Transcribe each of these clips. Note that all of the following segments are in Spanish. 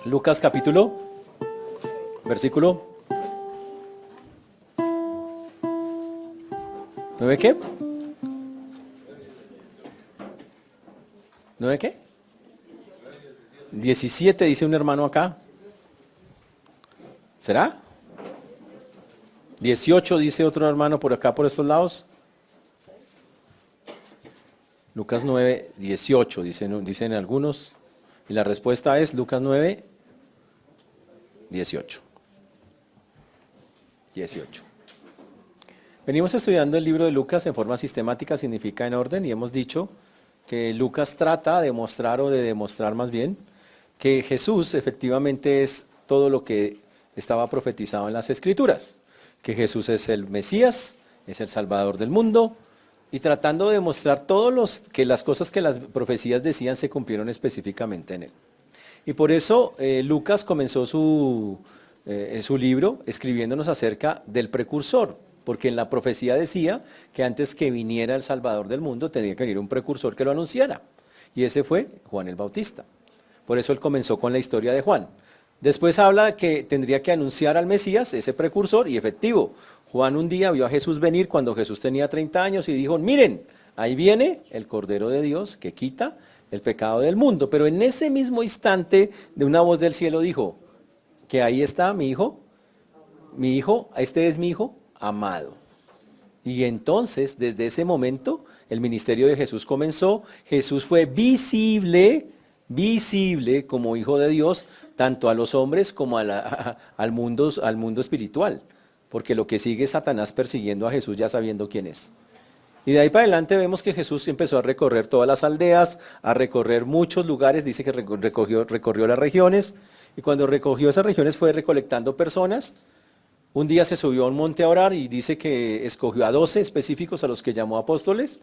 Lucas capítulo, versículo 9, ¿qué? ¿9 qué? 17 dice un hermano acá. ¿Será? 18 dice otro hermano por acá, por estos lados. Lucas 9, 18 dicen algunos. Y la respuesta es Lucas 9, 18. 18. Venimos estudiando el libro de Lucas en forma sistemática, significa en orden, y hemos dicho que Lucas trata de mostrar, o de demostrar más bien, que Jesús efectivamente es todo lo que estaba profetizado en las Escrituras, que Jesús es el Mesías, es el Salvador del mundo, y tratando de demostrar que las cosas que las profecías decían se cumplieron específicamente en él. Y por eso Lucas comenzó en su libro escribiéndonos acerca del precursor, porque en la profecía decía que antes que viniera el Salvador del mundo tenía que venir un precursor que lo anunciara. Y ese fue Juan el Bautista. Por eso él comenzó con la historia de Juan. Después habla que tendría que anunciar al Mesías, ese precursor, y efectivo. Juan un día vio a Jesús venir cuando Jesús tenía 30 años y dijo, miren, ahí viene el Cordero de Dios que quita el pecado del mundo. Pero en ese mismo instante, de una voz del cielo dijo, que ahí está mi hijo, este es mi hijo amado. Y entonces, desde ese momento, el ministerio de Jesús comenzó. Jesús fue visible como hijo de Dios, tanto a los hombres como al mundo espiritual. Porque lo que sigue es Satanás persiguiendo a Jesús ya sabiendo quién es. Y de ahí para adelante vemos que Jesús empezó a recorrer todas las aldeas, a recorrer muchos lugares, dice que recorrió las regiones, y cuando recogió esas regiones fue recolectando personas. Un día se subió a un monte a orar y dice que escogió a 12 específicos a los que llamó apóstoles.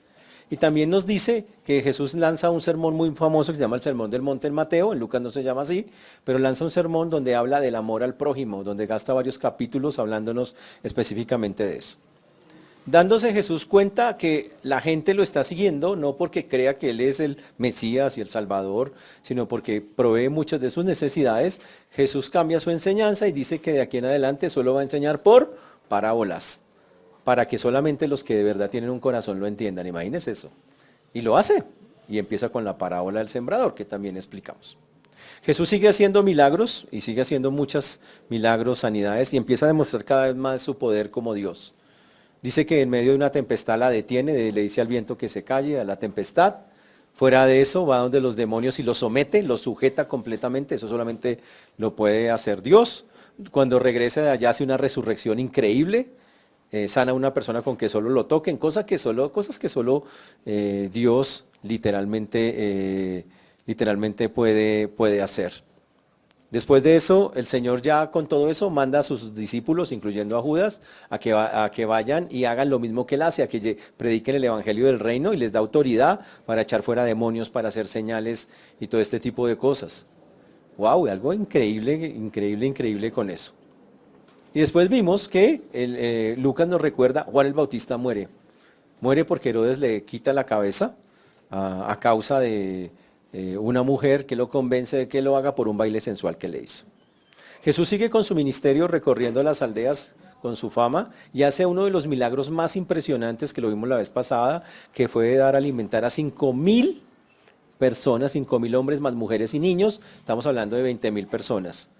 Y también nos dice que Jesús lanza un sermón muy famoso que se llama el Sermón del Monte en Mateo, en Lucas no se llama así, pero lanza un sermón donde habla del amor al prójimo, donde gasta varios capítulos hablándonos específicamente de eso. Dándose Jesús cuenta que la gente lo está siguiendo, no porque crea que Él es el Mesías y el Salvador, sino porque provee muchas de sus necesidades, Jesús cambia su enseñanza y dice que de aquí en adelante solo va a enseñar por parábolas, para que solamente los que de verdad tienen un corazón lo entiendan. Imagínense eso. Y lo hace. Y empieza con la parábola del sembrador, que también explicamos. Jesús sigue haciendo milagros y sigue haciendo muchos milagros, sanidades, y empieza a demostrar cada vez más su poder como Dios. Dice que en medio de una tempestad la detiene, le dice al viento que se calle, a la tempestad. Fuera de eso va donde los demonios y los somete, los sujeta completamente, eso solamente lo puede hacer Dios. Cuando regresa de allá hace una resurrección increíble, sana a una persona con que solo lo toquen, cosas que solo Dios literalmente puede hacer. Después de eso, el Señor ya con todo eso manda a sus discípulos, incluyendo a Judas, a que vayan y hagan lo mismo que Él hace, a que prediquen el Evangelio del Reino y les da autoridad para echar fuera demonios, para hacer señales y todo este tipo de cosas. ¡Wow! Algo increíble con eso. Y después vimos que Lucas nos recuerda, Juan el Bautista muere. Muere porque Herodes le quita la cabeza a causa de una mujer que lo convence de que lo haga por un baile sensual que le hizo. Jesús sigue con su ministerio recorriendo las aldeas con su fama y hace uno de los milagros más impresionantes que lo vimos la vez pasada, que fue dar a alimentar a 5,000 personas, 5,000 hombres más mujeres y niños. Estamos hablando de 20,000 personas.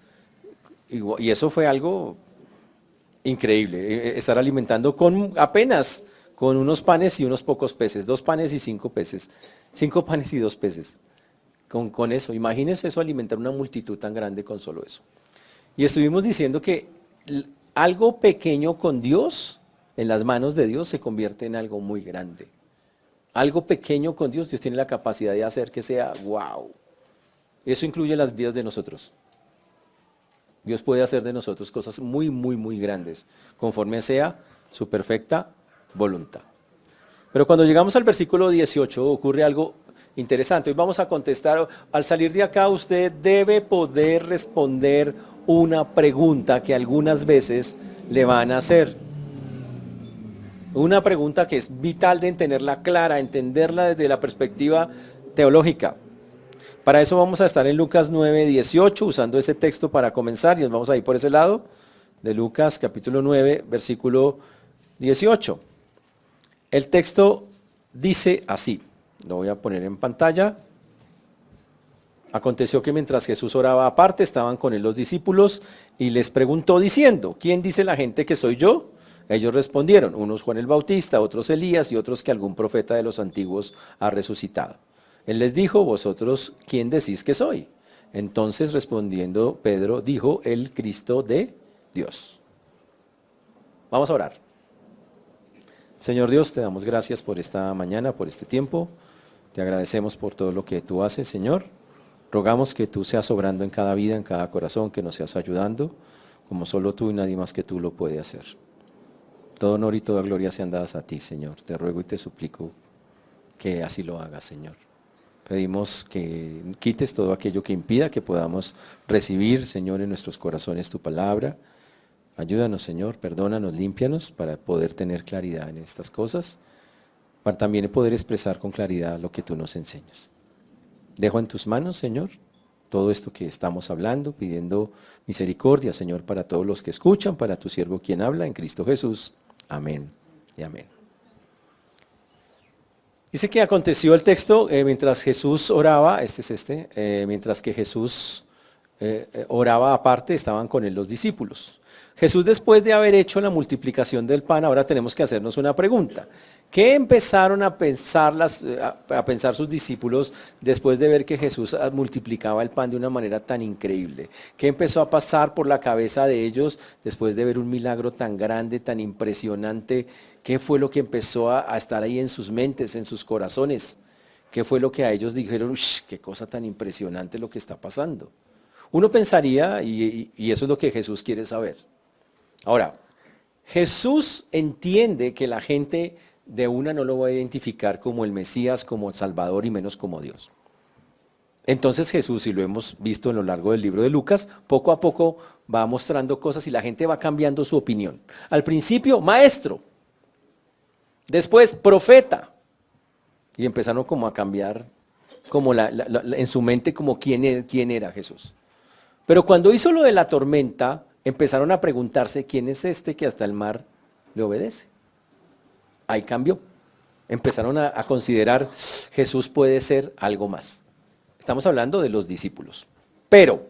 Y eso fue algo increíble, estar alimentando apenas con unos panes y unos pocos peces, 2 panes y 5 peces, 5 panes y 2 peces. Con eso, imagínense eso, alimentar una multitud tan grande con solo eso. Y estuvimos diciendo que algo pequeño con Dios, en las manos de Dios, se convierte en algo muy grande. Algo pequeño con Dios, Dios tiene la capacidad de hacer que sea wow. Eso incluye las vidas de nosotros. Dios puede hacer de nosotros cosas muy grandes, conforme sea su perfecta voluntad. Pero cuando llegamos al versículo 18 ocurre algo interesante. Hoy vamos a contestar, al salir de acá usted debe poder responder una pregunta que algunas veces le van a hacer. Una pregunta que es vital de tenerla clara, entenderla desde la perspectiva teológica. Para eso vamos a estar en Lucas 9:18, usando ese texto para comenzar, y nos vamos a ir por ese lado, de Lucas capítulo 9, versículo 18. El texto dice así, lo voy a poner en pantalla. Aconteció que mientras Jesús oraba aparte, estaban con él los discípulos y les preguntó diciendo, ¿quién dice la gente que soy yo? Ellos respondieron, unos Juan el Bautista, otros Elías y otros que algún profeta de los antiguos ha resucitado. Él les dijo, vosotros, ¿quién decís que soy? Entonces respondiendo Pedro, dijo, el Cristo de Dios. Vamos a orar. Señor Dios, te damos gracias por esta mañana, por este tiempo. Te agradecemos por todo lo que tú haces, Señor. Rogamos que tú seas obrando en cada vida, en cada corazón, que nos seas ayudando, como solo tú y nadie más que tú lo puede hacer. Todo honor y toda gloria sean dadas a ti, Señor. Te ruego y te suplico que así lo hagas, Señor. Pedimos que quites todo aquello que impida que podamos recibir, Señor, en nuestros corazones tu palabra. Ayúdanos, Señor, perdónanos, límpianos para poder tener claridad en estas cosas, para también poder expresar con claridad lo que tú nos enseñas. Dejo en tus manos, Señor, todo esto que estamos hablando, pidiendo misericordia, Señor, para todos los que escuchan, para tu siervo quien habla, en Cristo Jesús. Amén y amén. Dice que aconteció el texto mientras Jesús oraba, mientras que Jesús oraba aparte, estaban con él los discípulos. Jesús, después de haber hecho la multiplicación del pan, ahora tenemos que hacernos una pregunta. ¿Qué empezaron a pensar sus discípulos después de ver que Jesús multiplicaba el pan de una manera tan increíble? ¿Qué empezó a pasar por la cabeza de ellos después de ver un milagro tan grande, tan impresionante? ¿Qué fue lo que empezó a estar ahí en sus mentes, en sus corazones? ¿Qué fue lo que a ellos dijeron? ¡Qué cosa tan impresionante lo que está pasando! Uno pensaría, y eso es lo que Jesús quiere saber. Ahora, Jesús entiende que la gente de una no lo va a identificar como el Mesías, como el Salvador y menos como Dios. Entonces Jesús, y lo hemos visto a lo largo del libro de Lucas, poco a poco va mostrando cosas y la gente va cambiando su opinión. Al principio, maestro, después profeta, y empezaron como a cambiar como en su mente como quién era Jesús. Pero cuando hizo lo de la tormenta, empezaron a preguntarse quién es este que hasta el mar le obedece. Ahí cambió. Empezaron a considerar Jesús puede ser algo más. Estamos hablando de los discípulos. Pero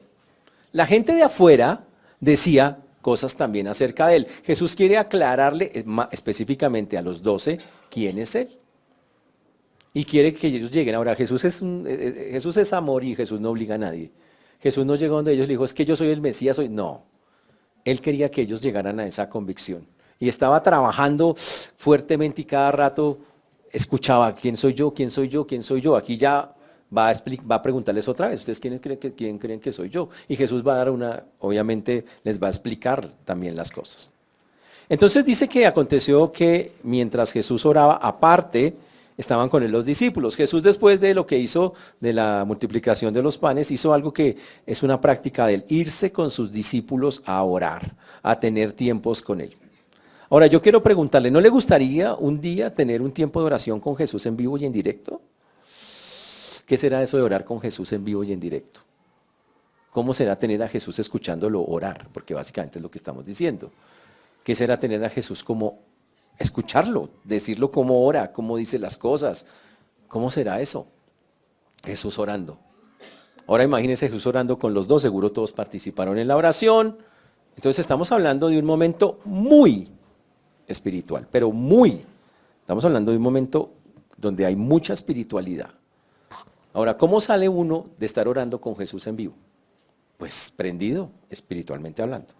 la gente de afuera decía cosas también acerca de él. Jesús quiere aclararle específicamente a los 12 quién es él. Y quiere que ellos lleguen. Ahora, Jesús es amor y Jesús no obliga a nadie. Jesús no llegó donde ellos le dijo, es que yo soy el Mesías, no. Él quería que ellos llegaran a esa convicción. Y estaba trabajando fuertemente y cada rato escuchaba, ¿quién soy yo? ¿Quién soy yo? ¿Quién soy yo? Aquí ya va a preguntarles otra vez, ¿ustedes quién creen que soy yo? Y Jesús va a dar obviamente les va a explicar también las cosas. Entonces dice que aconteció que mientras Jesús oraba aparte, estaban con él los discípulos. Jesús, después de lo que hizo de la multiplicación de los panes, hizo algo que es una práctica de él, irse con sus discípulos a orar, a tener tiempos con él. Ahora, yo quiero preguntarle, ¿no le gustaría un día tener un tiempo de oración con Jesús en vivo y en directo? ¿Qué será eso de orar con Jesús en vivo y en directo? ¿Cómo será tener a Jesús escuchándolo orar? Porque básicamente es lo que estamos diciendo. ¿Qué será tener a Jesús como escucharlo, decirlo cómo ora, cómo dice las cosas? ¿Cómo será eso? Jesús orando. Ahora imagínense Jesús orando con los dos, seguro todos participaron en la oración. Entonces estamos hablando de un momento muy espiritual, pero estamos hablando de un momento donde hay mucha espiritualidad. Ahora, ¿cómo sale uno de estar orando con Jesús en vivo? Pues prendido, espiritualmente hablando.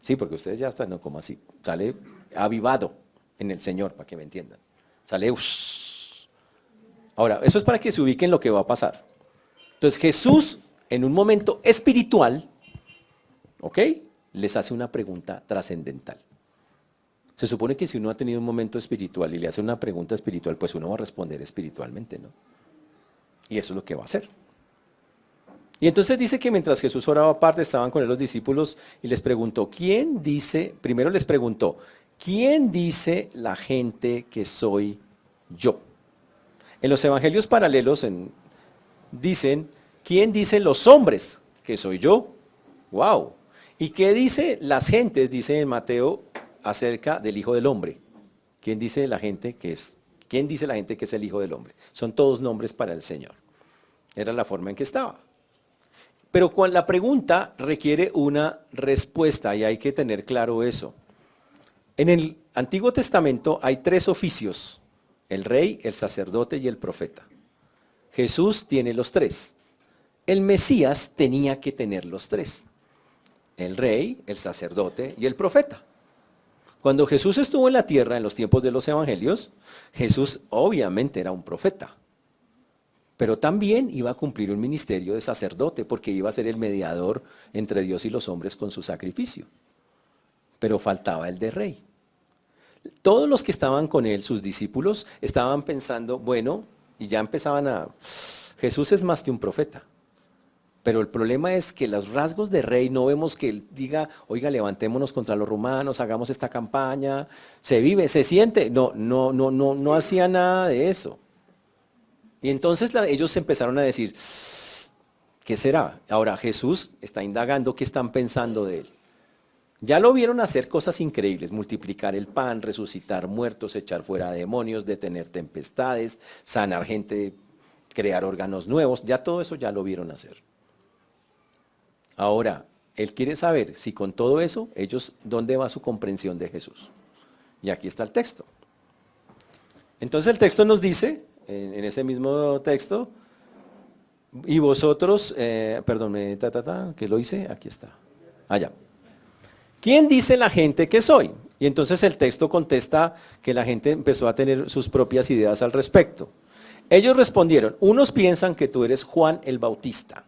Sí, porque ustedes ya están, no, como así, sale avivado en el Señor, para que me entiendan. Sale, uff. Ahora, eso es para que se ubiquen lo que va a pasar. Entonces Jesús, en un momento espiritual, ¿ok?, les hace una pregunta trascendental. Se supone que si uno ha tenido un momento espiritual y le hace una pregunta espiritual, pues uno va a responder espiritualmente, ¿no? Y eso es lo que va a hacer. Y entonces dice que mientras Jesús oraba aparte, estaban con él los discípulos y les preguntó, primero les preguntó, ¿quién dice la gente que soy yo? En los evangelios paralelos dicen ¿Quién dice los hombres que soy yo? ¡Wow! ¿Y qué dice las gentes, dice en Mateo, acerca del Hijo del Hombre? ¿Quién dice la gente que es? ¿Quién dice la gente que es el Hijo del Hombre? Son todos nombres para el Señor. Era la forma en que estaba. Pero cuando la pregunta requiere una respuesta y hay que tener claro eso. En el Antiguo Testamento hay 3 oficios: el rey, el sacerdote y el profeta. Jesús tiene los 3. El Mesías tenía que tener los 3. El rey, el sacerdote y el profeta. Cuando Jesús estuvo en la tierra en los tiempos de los evangelios, Jesús obviamente era un profeta, pero también iba a cumplir un ministerio de sacerdote porque iba a ser el mediador entre Dios y los hombres con su sacrificio. Pero faltaba el de rey. Todos los que estaban con él, sus discípulos, estaban pensando, bueno, y ya empezaban a... Jesús es más que un profeta. Pero el problema es que los rasgos de rey no vemos que él diga, oiga, levantémonos contra los romanos, hagamos esta campaña, se vive, se siente. No hacía nada de eso. Y entonces ellos empezaron a decir, ¿qué será? Ahora Jesús está indagando qué están pensando de él. Ya lo vieron hacer cosas increíbles, multiplicar el pan, resucitar muertos, echar fuera demonios, detener tempestades, sanar gente, crear órganos nuevos, ya todo eso ya lo vieron hacer. Ahora, él quiere saber si con todo eso, ¿dónde va su comprensión de Jesús? Y aquí está el texto. Entonces el texto nos dice, en ese mismo texto, y vosotros, ¿qué lo hice? Aquí está. Allá. ¿Quién dice la gente que soy? Y entonces el texto contesta que la gente empezó a tener sus propias ideas al respecto. Ellos respondieron, unos piensan que tú eres Juan el Bautista.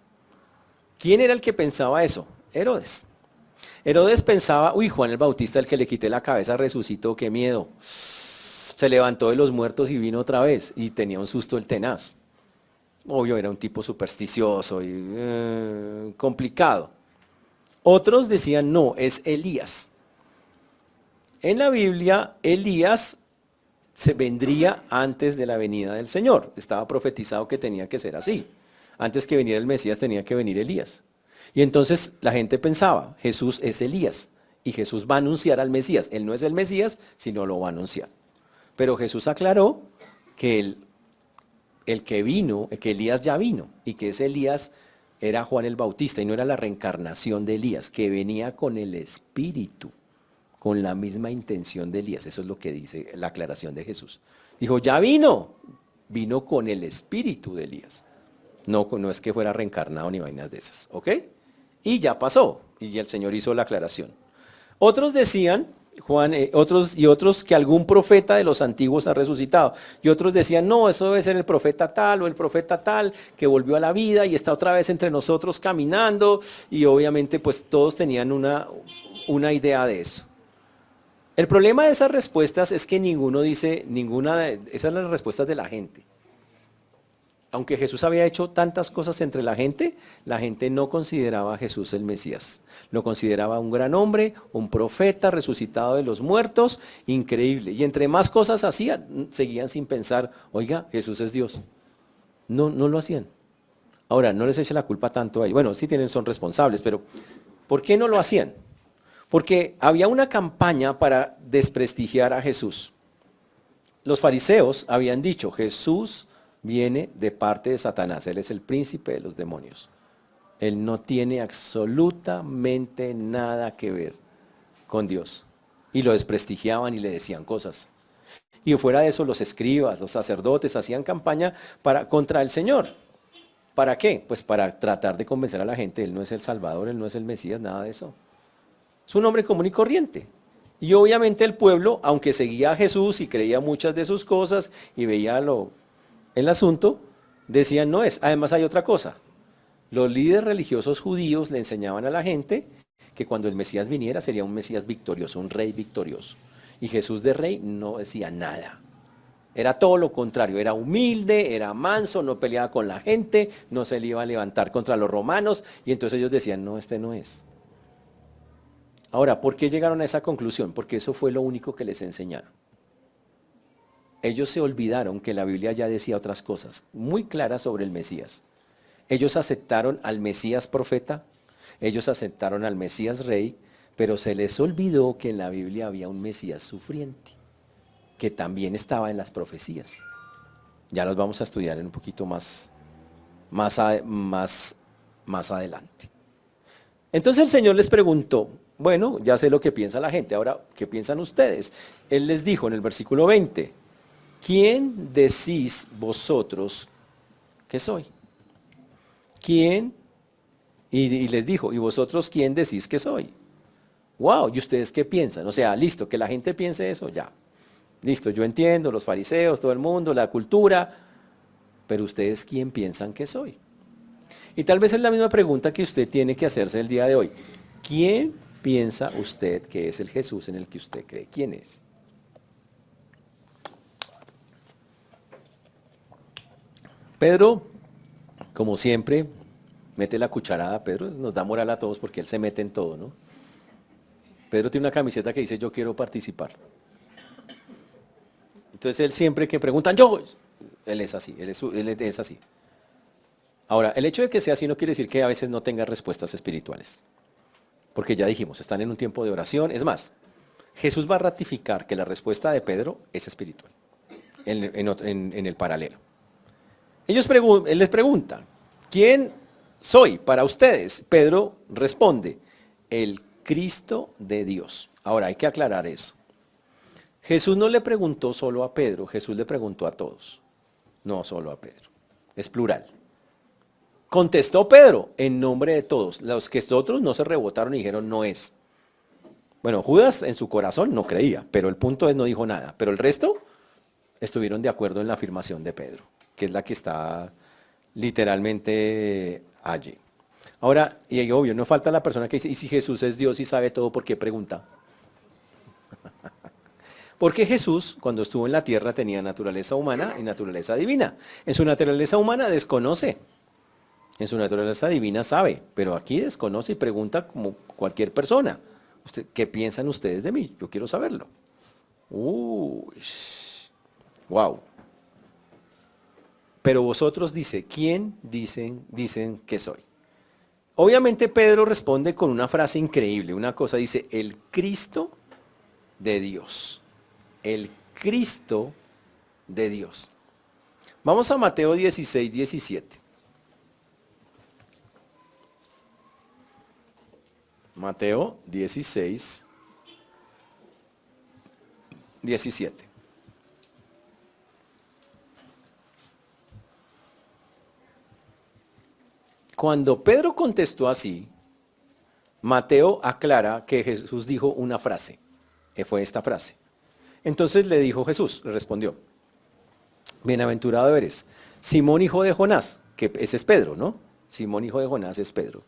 ¿Quién era el que pensaba eso? Herodes. Herodes pensaba, uy, Juan el Bautista, el que le quité la cabeza, resucitó, qué miedo. Se levantó de los muertos y vino otra vez y tenía un susto el tenaz. Obvio, era un tipo supersticioso y complicado. Otros decían, no, es Elías. En la Biblia, Elías se vendría antes de la venida del Señor. Estaba profetizado que tenía que ser así. Antes que viniera el Mesías tenía que venir Elías. Y entonces la gente pensaba, Jesús es Elías y Jesús va a anunciar al Mesías. Él no es el Mesías, sino lo va a anunciar. Pero Jesús aclaró que el que vino, que Elías ya vino y que ese Elías era Juan el Bautista y no era la reencarnación de Elías, que venía con el Espíritu, con la misma intención de Elías. Eso es lo que dice la aclaración de Jesús. Dijo, ya vino con el Espíritu de Elías. No es que fuera reencarnado ni vainas de esas, ¿ok? Y ya pasó, y el Señor hizo la aclaración. Otros decían, otros que algún profeta de los antiguos ha resucitado. Y otros decían, no, eso debe ser el profeta tal o el profeta tal que volvió a la vida y está otra vez entre nosotros caminando. Y obviamente pues todos tenían una idea de eso. El problema de esas respuestas es que ninguno dice, esas son las respuestas de la gente. Aunque Jesús había hecho tantas cosas entre la gente no consideraba a Jesús el Mesías. Lo consideraba un gran hombre, un profeta resucitado de los muertos, increíble. Y entre más cosas hacían, seguían sin pensar, oiga, Jesús es Dios. No lo hacían. Ahora, no les eche la culpa tanto a ellos. Bueno, sí son responsables, pero ¿por qué no lo hacían? Porque había una campaña para desprestigiar a Jesús. Los fariseos habían dicho, Jesús viene de parte de Satanás, él es el príncipe de los demonios. Él no tiene absolutamente nada que ver con Dios. Y lo desprestigiaban y le decían cosas. Y fuera de eso, los escribas, los sacerdotes hacían campaña contra el Señor. ¿Para qué? Pues para tratar de convencer a la gente, él no es el Salvador, él no es el Mesías, nada de eso. Es un hombre común y corriente. Y obviamente el pueblo, aunque seguía a Jesús y creía muchas de sus cosas y veía el asunto, decían no es. Además hay otra cosa. Los líderes religiosos judíos le enseñaban a la gente que cuando el Mesías viniera sería un Mesías victorioso, un rey victorioso. Y Jesús de rey no decía nada. Era todo lo contrario, era humilde, era manso, no peleaba con la gente, no se le iba a levantar contra los romanos. Y entonces ellos decían, no, este no es. Ahora, ¿por qué llegaron a esa conclusión? Porque eso fue lo único que les enseñaron. Ellos se olvidaron que la Biblia ya decía otras cosas muy claras sobre el Mesías. Ellos aceptaron al Mesías profeta, ellos aceptaron al Mesías rey, pero se les olvidó que en la Biblia había un Mesías sufriente, que también estaba en las profecías. Ya los vamos a estudiar en un poquito más adelante. Entonces el Señor les preguntó, bueno, ya sé lo que piensa la gente, ahora, ¿qué piensan ustedes? Él les dijo en el versículo 20, ¿quién decís vosotros que soy? ¿Quién? Y les dijo, ¿y vosotros quién decís que soy? Wow, ¿y ustedes qué piensan? O sea, listo, que la gente piense eso, ya. Listo, yo entiendo, los fariseos, todo el mundo, la cultura, pero ustedes quién piensan que soy. Y tal vez es la misma pregunta que usted tiene que hacerse el día de hoy. ¿Quién piensa usted que es el Jesús en el que usted cree? ¿Quién es? Pedro, como siempre, mete la cucharada. Pedro nos da moral a todos porque él se mete en todo, ¿no? Pedro tiene una camiseta que dice yo quiero participar. Entonces él siempre que preguntan yo, él es así, él es así. Ahora, el hecho de que sea así no quiere decir que a veces no tenga respuestas espirituales. Porque ya dijimos, están en un tiempo de oración. Es más, Jesús va a ratificar que la respuesta de Pedro es espiritual, en el paralelo. Él les pregunta, ¿quién soy para ustedes? Pedro responde, el Cristo de Dios. Ahora, hay que aclarar eso. Jesús no le preguntó solo a Pedro, Jesús le preguntó a todos, no solo a Pedro. Es plural. Contestó Pedro en nombre de todos. Los que otros no se rebotaron y dijeron no es. Bueno, Judas en su corazón no creía, pero el punto es no dijo nada. Pero el resto estuvieron de acuerdo en la afirmación de Pedro, que es la que está literalmente allí. Ahora, y obvio, no falta la persona que dice, ¿y si Jesús es Dios y sabe todo, por qué pregunta? Porque Jesús, cuando estuvo en la tierra, tenía naturaleza humana y naturaleza divina. En su naturaleza humana desconoce. En su naturaleza divina sabe, pero aquí desconoce y pregunta como cualquier persona. ¿Qué piensan ustedes de mí? Yo quiero saberlo. Wow. Pero vosotros dice, ¿quién dicen que soy? Obviamente Pedro responde con una frase increíble, una cosa dice, el Cristo de Dios. El Cristo de Dios. Vamos a Mateo 16, 17. Mateo 16, 17. Cuando Pedro contestó así, Mateo aclara que Jesús dijo una frase, que fue esta frase. Entonces le dijo Jesús, le respondió, bienaventurado eres, Simón hijo de Jonás, que ese es Pedro, ¿no? Simón hijo de Jonás es Pedro.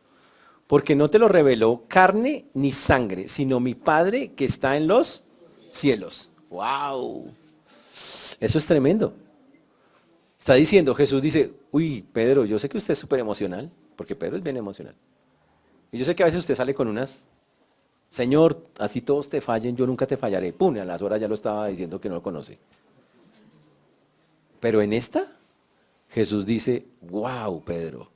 Porque no te lo reveló carne ni sangre, sino mi Padre que está en los cielos. ¡Wow! Eso es tremendo. Está diciendo, Jesús dice, uy, Pedro, yo sé que usted es súper emocional, porque Pedro es bien emocional. Y yo sé que a veces usted sale con unas, Señor, así todos te fallen, yo nunca te fallaré. Pum, a las horas ya lo estaba diciendo que no lo conoce. Pero en esta, Jesús dice, wow, Pedro.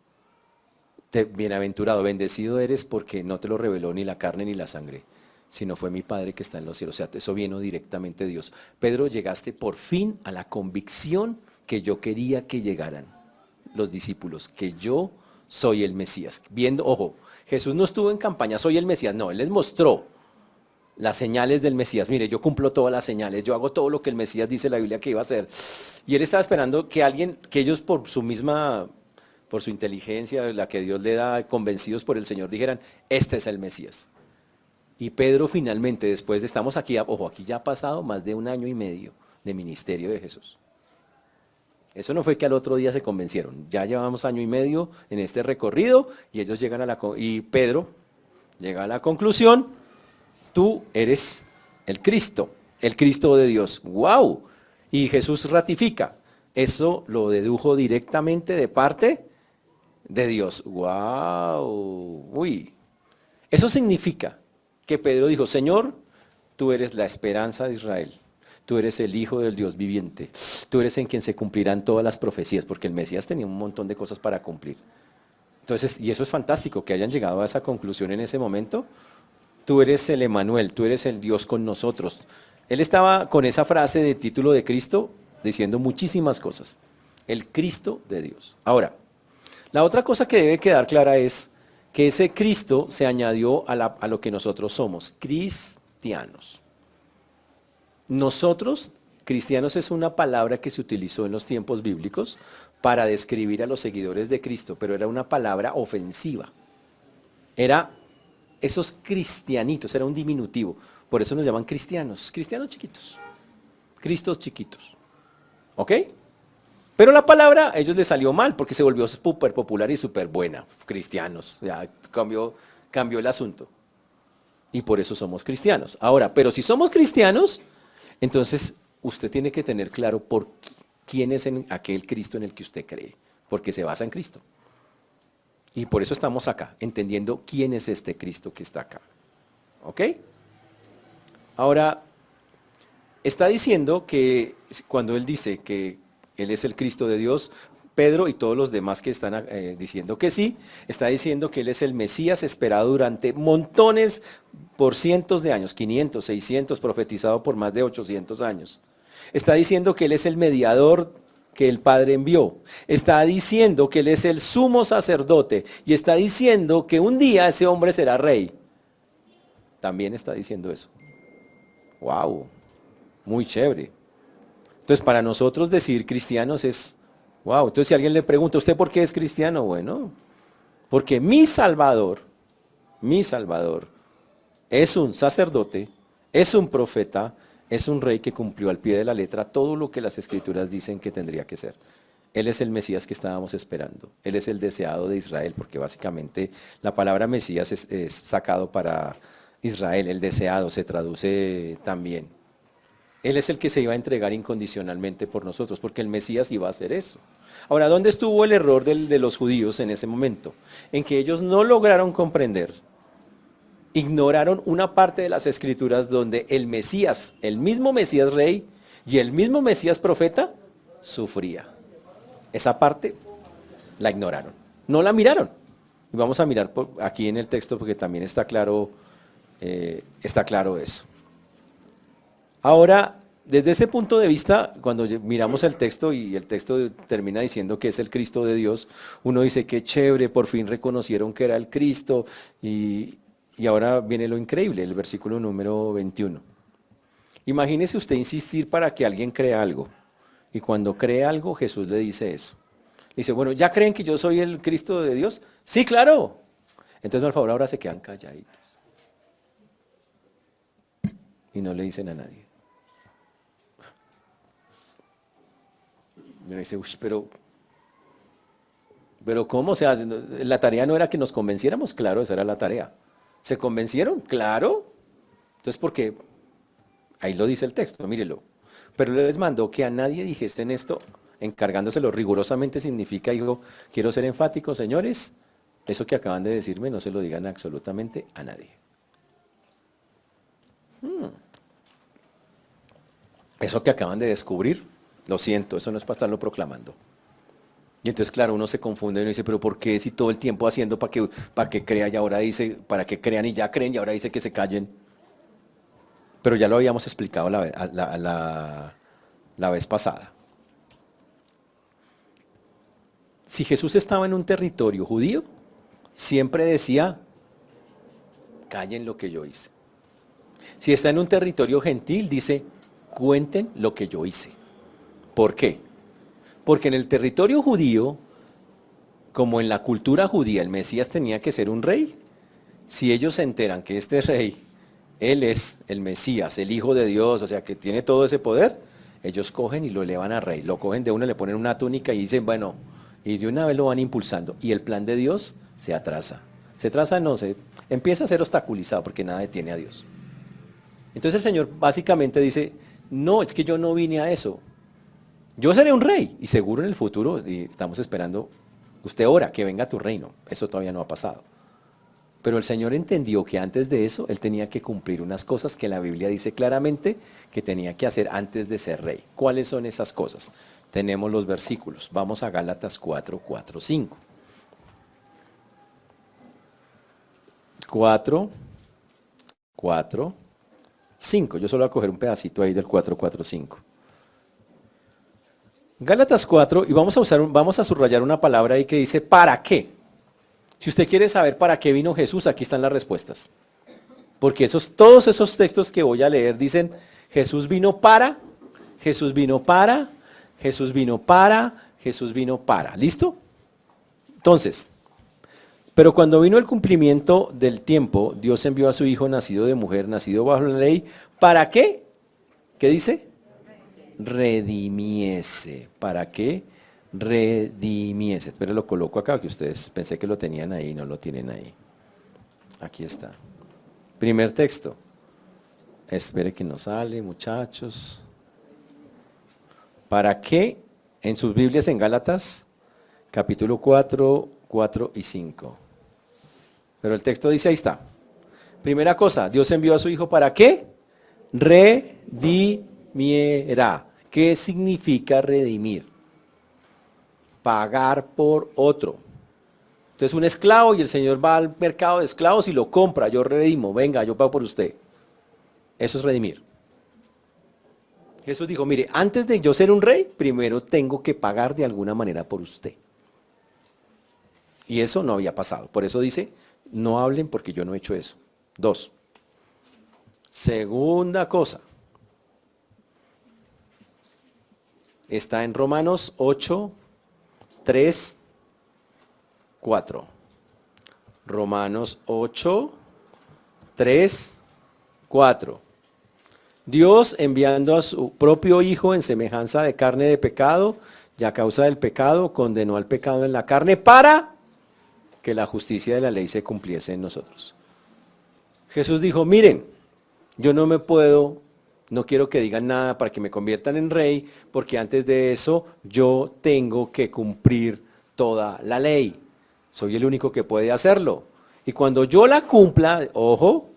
Bienaventurado, bendecido eres porque no te lo reveló ni la carne ni la sangre, sino fue mi Padre que está en los cielos. O sea, eso vino directamente de Dios. Pedro, llegaste por fin a la convicción que yo quería que llegaran los discípulos, que yo soy el Mesías. Viendo, ojo, Jesús no estuvo en campaña, soy el Mesías. No, Él les mostró las señales del Mesías. Mire, yo cumplo todas las señales, yo hago todo lo que el Mesías dice en la Biblia que iba a hacer. Y Él estaba esperando que alguien, que ellos por su inteligencia, la que Dios le da, convencidos por el Señor, dijeran, este es el Mesías. Y Pedro finalmente, después de, estamos aquí, ojo, aquí ya ha pasado más de 1 año y medio de ministerio de Jesús. Eso no fue que al otro día se convencieron, ya llevamos 1 año y medio en este recorrido y ellos llegan y Pedro llega a la conclusión, tú eres el Cristo de Dios. ¡Wow! Y Jesús ratifica, eso lo dedujo directamente de parte de Dios. ¡Wow! Uy. Eso significa que Pedro dijo, Señor, tú eres la esperanza de Israel. Tú eres el Hijo del Dios viviente. Tú eres en quien se cumplirán todas las profecías, porque el Mesías tenía un montón de cosas para cumplir. Entonces, y eso es fantástico, que hayan llegado a esa conclusión en ese momento. Tú eres el Emanuel, tú eres el Dios con nosotros. Él estaba con esa frase de título de Cristo diciendo muchísimas cosas. El Cristo de Dios. Ahora, la otra cosa que debe quedar clara es que ese Cristo se añadió a lo que nosotros somos, cristianos. Nosotros, cristianos, es una palabra que se utilizó en los tiempos bíblicos para describir a los seguidores de Cristo, pero era una palabra ofensiva. Era esos cristianitos, era un diminutivo. Por eso nos llaman cristianos, cristianos chiquitos, cristos chiquitos. ¿Ok? Pero la palabra a ellos les salió mal porque se volvió súper popular y súper buena. Cristianos, ya cambió el asunto. Y por eso somos cristianos. Ahora, pero si somos cristianos, entonces usted tiene que tener claro por quién es aquel Cristo en el que usted cree, porque se basa en Cristo. Y por eso estamos acá, entendiendo quién es este Cristo que está acá. ¿Ok? Ahora, está diciendo que cuando él dice que él es el Cristo de Dios, Pedro y todos los demás que están diciendo que sí, está diciendo que él es el Mesías esperado durante montones, por cientos de años, 500, 600, profetizado por más de 800 años. Está diciendo que él es el mediador que el Padre envió. Está diciendo que él es el sumo sacerdote y está diciendo que un día ese hombre será rey. También está diciendo eso. Wow, muy chévere. Entonces, para nosotros decir cristianos es, wow. Entonces, si alguien le pregunta, ¿usted por qué es cristiano? Bueno, porque mi Salvador, es un sacerdote, es un profeta, es un rey que cumplió al pie de la letra todo lo que las Escrituras dicen que tendría que ser. Él es el Mesías que estábamos esperando. Él es el deseado de Israel, porque básicamente la palabra Mesías es sacado para Israel, el deseado, se traduce también. Él es el que se iba a entregar incondicionalmente por nosotros, porque el Mesías iba a hacer eso. Ahora, ¿dónde estuvo el error de los judíos en ese momento? En que ellos no lograron comprender, ignoraron una parte de las Escrituras donde el Mesías, el mismo Mesías rey y el mismo Mesías profeta, sufría. Esa parte la ignoraron, no la miraron. Y vamos a mirar aquí en el texto porque también está claro eso. Ahora, desde ese punto de vista, cuando miramos el texto y el texto termina diciendo que es el Cristo de Dios, uno dice que chévere, por fin reconocieron que era el Cristo y ahora viene lo increíble, el versículo número 21. Imagínese usted insistir para que alguien crea algo y cuando cree algo Jesús le dice eso. Dice, bueno, ¿ya creen que yo soy el Cristo de Dios? Sí, claro. Entonces, por favor, ahora se quedan calladitos y no le dicen a nadie. Y uno dice, pero ¿cómo? O sea, la tarea no era que nos convenciéramos, claro, esa era la tarea. ¿Se convencieron? Claro. Entonces, ¿por qué? Ahí lo dice el texto, mírelo. Pero les mandó que a nadie dijesen esto, encargándoselo rigurosamente significa, dijo, quiero ser enfático, señores, eso que acaban de decirme no se lo digan absolutamente a nadie. Eso que acaban de descubrir, lo siento, eso no es para estarlo proclamando. Y entonces, claro, uno se confunde y uno dice, pero ¿por qué si todo el tiempo haciendo para que crea y ahora dice, para que crean y ya creen y ahora dice que se callen? Pero ya lo habíamos explicado la vez pasada. Si Jesús estaba en un territorio judío, siempre decía, callen lo que yo hice. Si está en un territorio gentil, dice, cuenten lo que yo hice. ¿Por qué? Porque en el territorio judío, como en la cultura judía, el Mesías tenía que ser un rey. Si ellos se enteran que este rey, él es el Mesías, el Hijo de Dios, o sea, que tiene todo ese poder, ellos cogen y lo elevan a rey. Lo cogen de una, le ponen una túnica y dicen, bueno, y de una vez lo van impulsando. Y el plan de Dios se atrasa. Se atrasa, no, se empieza a ser obstaculizado porque nada detiene a Dios. Entonces el Señor básicamente dice, no, es que yo no vine a eso. Yo seré un rey y seguro en el futuro, y estamos esperando, usted ora que venga tu reino. Eso todavía no ha pasado. Pero el Señor entendió que antes de eso, Él tenía que cumplir unas cosas que la Biblia dice claramente que tenía que hacer antes de ser rey. ¿Cuáles son esas cosas? Tenemos los versículos. Vamos a Gálatas 4, 4, 5. 4, 4, 5. Yo solo voy a coger un pedacito ahí del 4, 4, 5. Gálatas 4, y vamos a subrayar una palabra ahí que dice ¿para qué? Si usted quiere saber para qué vino Jesús, aquí están las respuestas. Porque todos esos textos que voy a leer dicen Jesús vino para, Jesús vino para, Jesús vino para, Jesús vino para. ¿Listo? Entonces, pero cuando vino el cumplimiento del tiempo, Dios envió a su Hijo nacido de mujer, nacido bajo la ley. ¿Para qué? ¿Qué dice? Redimiese. ¿Para qué? Redimiese. Pero lo coloco acá, que ustedes pensé que lo tenían ahí, no lo tienen ahí. Aquí está. Primer texto. Espere que no sale, muchachos. ¿Para qué? En sus Biblias en Gálatas, capítulo 4, 4 y 5. Pero el texto dice, ahí está. Primera cosa, Dios envió a su Hijo ¿para qué? Redimiera. ¿Qué significa redimir? Pagar por otro. Entonces un esclavo y el Señor va al mercado de esclavos y lo compra. Yo redimo, venga, yo pago por usted. Eso es redimir. Jesús dijo, mire, antes de yo ser un rey, primero tengo que pagar de alguna manera por usted. Y eso no había pasado. Por eso dice, no hablen porque yo no he hecho eso. 2. Segunda cosa. Está en Romanos 8, 3, 4. Romanos 8, 3, 4. Dios enviando a su propio Hijo en semejanza de carne de pecado, y a causa del pecado condenó al pecado en la carne para que la justicia de la ley se cumpliese en nosotros. Jesús dijo, miren, yo no quiero que digan nada para que me conviertan en rey, porque antes de eso yo tengo que cumplir toda la ley. Soy el único que puede hacerlo. Y cuando yo la cumpla, ojo,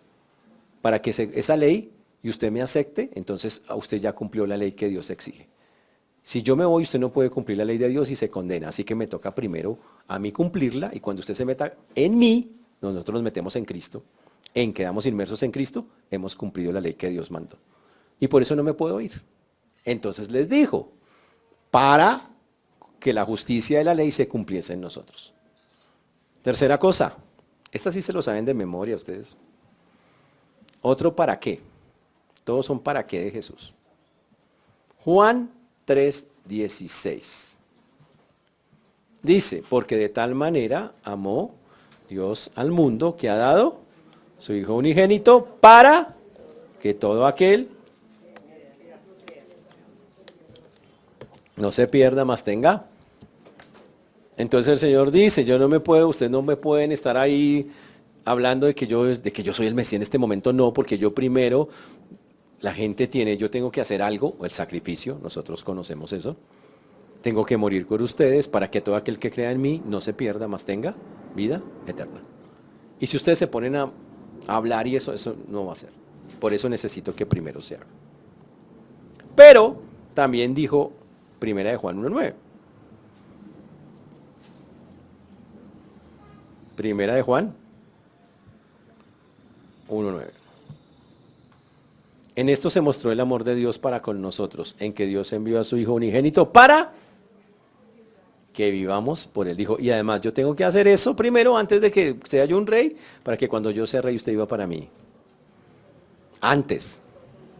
para que esa ley y usted me acepte, entonces a usted ya cumplió la ley que Dios exige. Si yo me voy, usted no puede cumplir la ley de Dios y se condena. Así que me toca primero a mí cumplirla, y cuando usted se meta en mí, nosotros nos metemos en Cristo, quedamos inmersos en Cristo, hemos cumplido la ley que Dios mandó. Y por eso no me puedo ir. Entonces les dijo, para que la justicia de la ley se cumpliese en nosotros. Tercera cosa, esta sí se lo saben de memoria ustedes. Otro para qué. Todos son para qué de Jesús. Juan 3:16. Dice, porque de tal manera amó Dios al mundo que ha dado su Hijo unigénito para que todo aquel no se pierda, mas tenga. Entonces el Señor dice, ustedes no me pueden estar ahí hablando de que yo soy el Mesías en este momento, no, porque yo primero, yo tengo que hacer algo, o el sacrificio, nosotros conocemos eso. Tengo que morir por ustedes para que todo aquel que crea en mí no se pierda, mas tenga vida eterna. Y si ustedes se ponen a hablar y eso no va a ser. Por eso necesito que primero se haga. Pero también dijo Primera de Juan 1:9. Primera de Juan 1:9. En esto se mostró el amor de Dios para con nosotros, en que Dios envió a su Hijo unigénito para que vivamos por él. Dijo, y además yo tengo que hacer eso primero antes de que sea yo un rey, para que cuando yo sea rey usted viva para mí. Antes.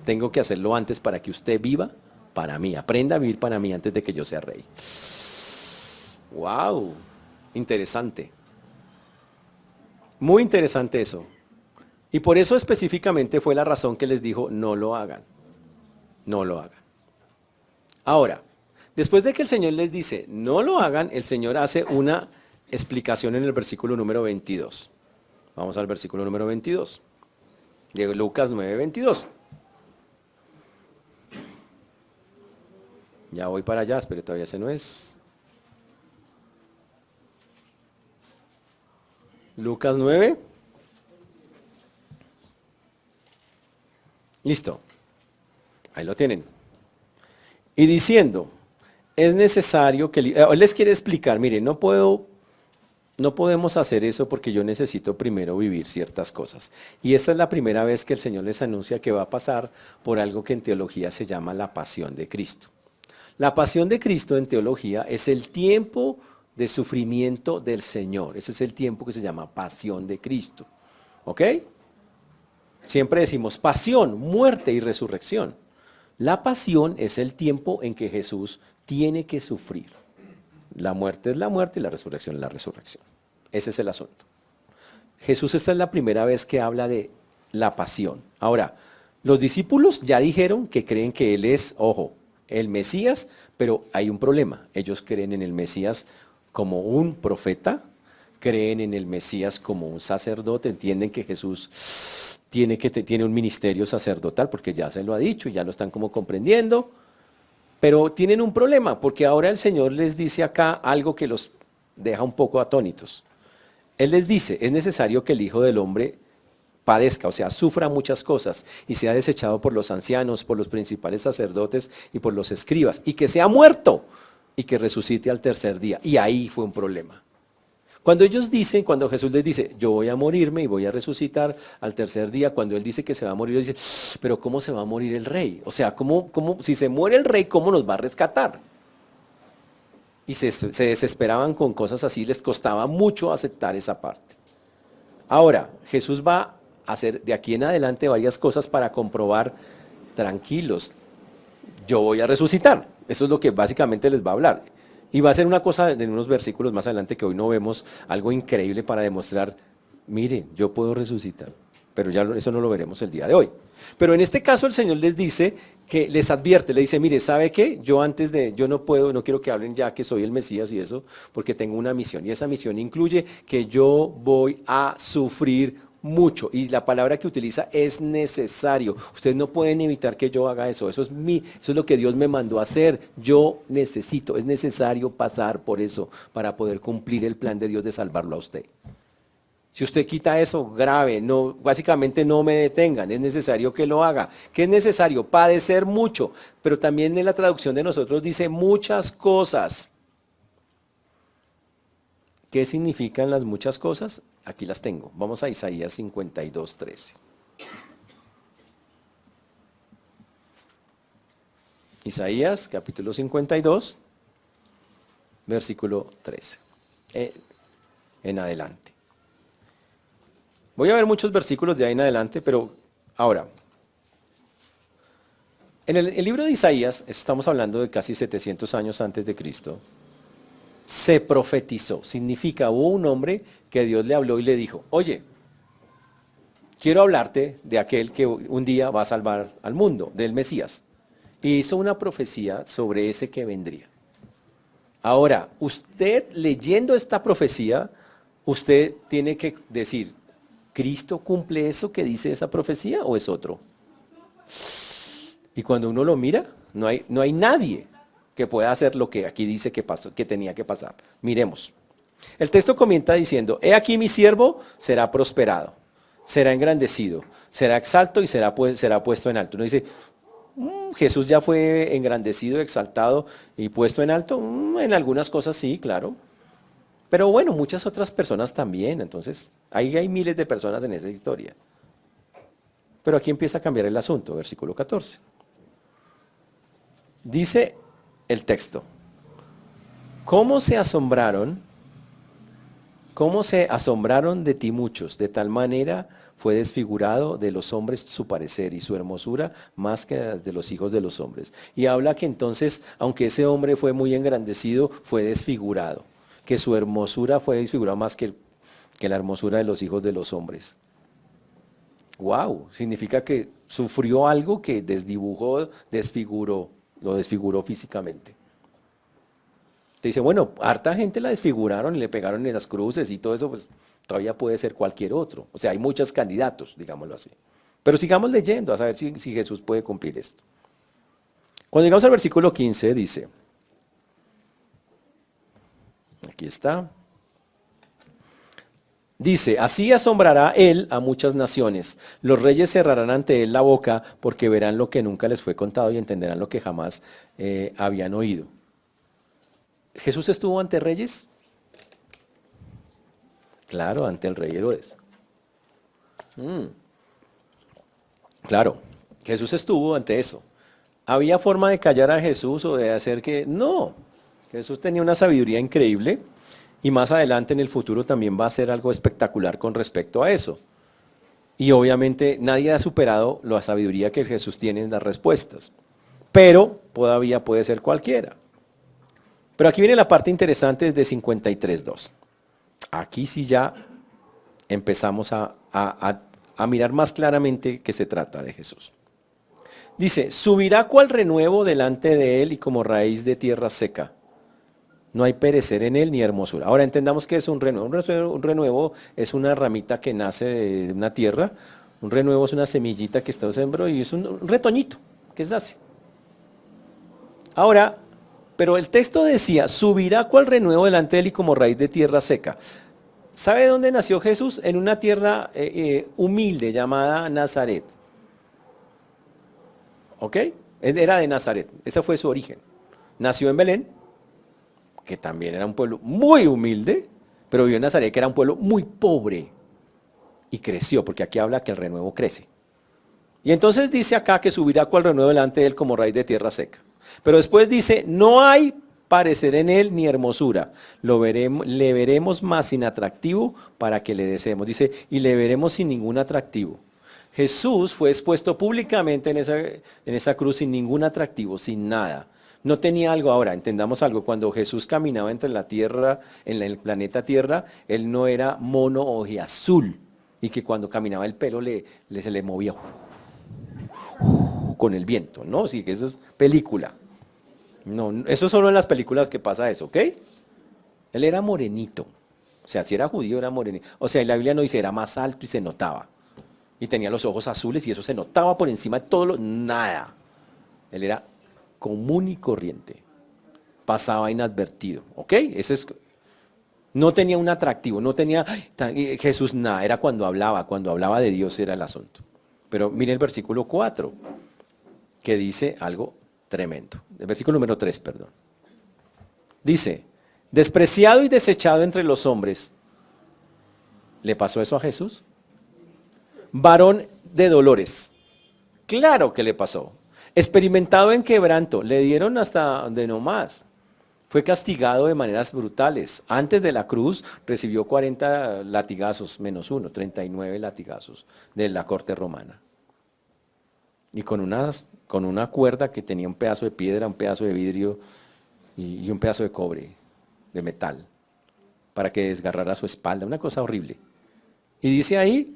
Tengo que hacerlo antes para que usted viva para mí. Aprenda a vivir para mí antes de que yo sea rey. ¡Wow! Interesante. Muy interesante eso. Y por eso específicamente fue la razón que les dijo, no lo hagan. No lo hagan. Ahora, después de que el Señor les dice, no lo hagan, el Señor hace una explicación en el versículo número 22. Vamos al versículo número 22. De Lucas 9:22. Ya voy para allá, pero todavía ese no es. Lucas 9. Listo. Ahí lo tienen. Y diciendo, es necesario que... Él les quiere explicar, mire, no puedo No podemos hacer eso porque yo necesito primero vivir ciertas cosas. Y esta es la primera vez que el Señor les anuncia que va a pasar por algo que en teología se llama la pasión de Cristo. La pasión de Cristo en teología es el tiempo de sufrimiento del Señor. Ese es el tiempo que se llama pasión de Cristo. ¿Ok? Siempre decimos pasión, muerte y resurrección. La pasión es el tiempo en que Jesús tiene que sufrir. La muerte es la muerte y la resurrección es la resurrección. Ese es el asunto. Jesús, esta es la primera vez que habla de la pasión. Ahora, los discípulos ya dijeron que creen que Él es, ojo, el Mesías, pero hay un problema. Ellos creen en el Mesías como un profeta, creen en el Mesías como un sacerdote, entienden que Jesús tiene un ministerio sacerdotal, porque ya se lo ha dicho y ya lo están como comprendiendo, pero tienen un problema, porque ahora el Señor les dice acá algo que los deja un poco atónitos. Él les dice, es necesario que el Hijo del Hombre padezca, o sea, sufra muchas cosas y sea desechado por los ancianos, por los principales sacerdotes y por los escribas, y que sea muerto y que resucite al tercer día. Y ahí fue un problema. Cuando Jesús les dice, yo voy a morirme y voy a resucitar al tercer día, cuando Él dice que se va a morir, Él dice, pero ¿cómo se va a morir el rey? O sea, si se muere el rey, ¿cómo nos va a rescatar? Y se desesperaban con cosas así, les costaba mucho aceptar esa parte. Ahora, Jesús va a hacer de aquí en adelante varias cosas para comprobar, tranquilos, yo voy a resucitar. Eso es lo que básicamente les va a hablar. Y va a ser una cosa en unos versículos más adelante que hoy no vemos, algo increíble para demostrar, miren, yo puedo resucitar. Pero ya eso no lo veremos el día de hoy. Pero en este caso el Señor les dice, que les advierte, le dice, mire, ¿sabe qué? Yo no puedo, no quiero que hablen ya que soy el Mesías y eso, porque tengo una misión. Y esa misión incluye que yo voy a sufrir mucho. Y la palabra que utiliza es necesario. Ustedes no pueden evitar que yo haga eso. Eso es lo que Dios me mandó a hacer. Yo necesito, es necesario pasar por eso para poder cumplir el plan de Dios de salvarlo a usted. Si usted quita eso, grave, no, básicamente no me detengan, es necesario que lo haga. ¿Qué es necesario? Padecer mucho, pero también en la traducción de nosotros dice muchas cosas. ¿Qué significan las muchas cosas? Aquí las tengo. Vamos a Isaías 52:13. Isaías capítulo 52, versículo 13. En adelante. Voy a ver muchos versículos de ahí en adelante, pero ahora, en el libro de Isaías, estamos hablando de casi 700 años antes de Cristo, se profetizó. Significa, hubo un hombre que Dios le habló y le dijo, oye, quiero hablarte de aquel que un día va a salvar al mundo, del Mesías. Y hizo una profecía sobre ese que vendría. Ahora, usted leyendo esta profecía, usted tiene que decir, ¿Cristo cumple eso que dice esa profecía o es otro? Y cuando uno lo mira, no hay nadie que pueda hacer lo que aquí dice que pasó, que tenía que pasar. Miremos. El texto comienza diciendo, he aquí mi siervo será prosperado, será engrandecido, será exalto y será puesto en alto. Uno dice, Jesús ya fue engrandecido, exaltado y puesto en alto. En algunas cosas sí, claro. Pero bueno, muchas otras personas también, entonces ahí hay miles de personas en esa historia. Pero aquí empieza a cambiar el asunto, versículo 14. Dice el texto, ¿cómo se asombraron de ti muchos? De tal manera fue desfigurado de los hombres su parecer y su hermosura más que de los hijos de los hombres. Y habla que entonces, aunque ese hombre fue muy engrandecido, fue desfigurado. Que su hermosura fue desfigurada más que la hermosura de los hijos de los hombres. ¡Wow! Significa que sufrió algo que desdibujó, lo desfiguró físicamente. Te dice, bueno, harta gente la desfiguraron y le pegaron en las cruces y todo eso, pues todavía puede ser cualquier otro. O sea, hay muchos candidatos, digámoslo así. Pero sigamos leyendo a saber si Jesús puede cumplir esto. Cuando llegamos al versículo 15 dice, aquí está. Dice, así asombrará él a muchas naciones. Los reyes cerrarán ante él la boca porque verán lo que nunca les fue contado y entenderán lo que jamás habían oído. ¿Jesús estuvo ante reyes? Claro, ante el rey Herodes. Claro, Jesús estuvo ante eso. ¿Había forma de callar a Jesús o de hacer que...? No, Jesús tenía una sabiduría increíble y más adelante en el futuro también va a ser algo espectacular con respecto a eso. Y obviamente nadie ha superado la sabiduría que Jesús tiene en las respuestas. Pero todavía puede ser cualquiera. Pero aquí viene la parte interesante desde 53.2. Aquí sí ya empezamos a mirar más claramente que se trata de Jesús. Dice, subirá cual renuevo delante de él y como raíz de tierra seca. No hay perecer en él ni hermosura. Ahora entendamos que es un renuevo. Un renuevo es una ramita que nace de una tierra. Un renuevo es una semillita que está sembrado y es un retoñito que se hace. Ahora, pero el texto decía, subirá cual renuevo delante de él y como raíz de tierra seca. ¿Sabe dónde nació Jesús? En una tierra humilde llamada Nazaret. ¿Ok? Era de Nazaret. Ese fue su origen. Nació en Belén, que también era un pueblo muy humilde, pero vivió en Nazaret, que era un pueblo muy pobre. Y creció, porque aquí habla que el renuevo crece. Y entonces dice acá que subirá cual renuevo delante de él como raíz de tierra seca. Pero después dice, no hay parecer en él ni hermosura. Le veremos más sin atractivo para que le deseemos. Dice, y le veremos sin ningún atractivo. Jesús fue expuesto públicamente en esa cruz sin ningún atractivo, sin nada. No tenía algo. Ahora, entendamos algo, cuando Jesús caminaba entre la tierra, en el planeta Tierra, él no era mono ojiazul, y que cuando caminaba el pelo se le movía con el viento, ¿no? Sí, que eso es película. No, eso es solo en las películas que pasa eso, ¿ok? Él era morenito. O sea, si era judío, era morenito. O sea, en la Biblia no dice, era más alto y se notaba. Y tenía los ojos azules y eso se notaba por encima de todo nada. Él era común y corriente. Pasaba inadvertido, ¿ok? No tenía un atractivo, no tenía Jesús nada. Era cuando hablaba de Dios era el asunto. Pero mire el versículo 4, que dice algo tremendo. El versículo número 3, perdón. Dice, despreciado y desechado entre los hombres. ¿Le pasó eso a Jesús? Varón de dolores. Claro que le pasó. Experimentado en quebranto. Le dieron hasta de no más. Fue castigado de maneras brutales. Antes de la cruz recibió 40 latigazos, menos uno, 39 latigazos de la corte romana. Y con una cuerda que tenía un pedazo de piedra, un pedazo de vidrio y un pedazo de cobre, de metal, para que desgarrara su espalda. Una cosa horrible. Y dice ahí,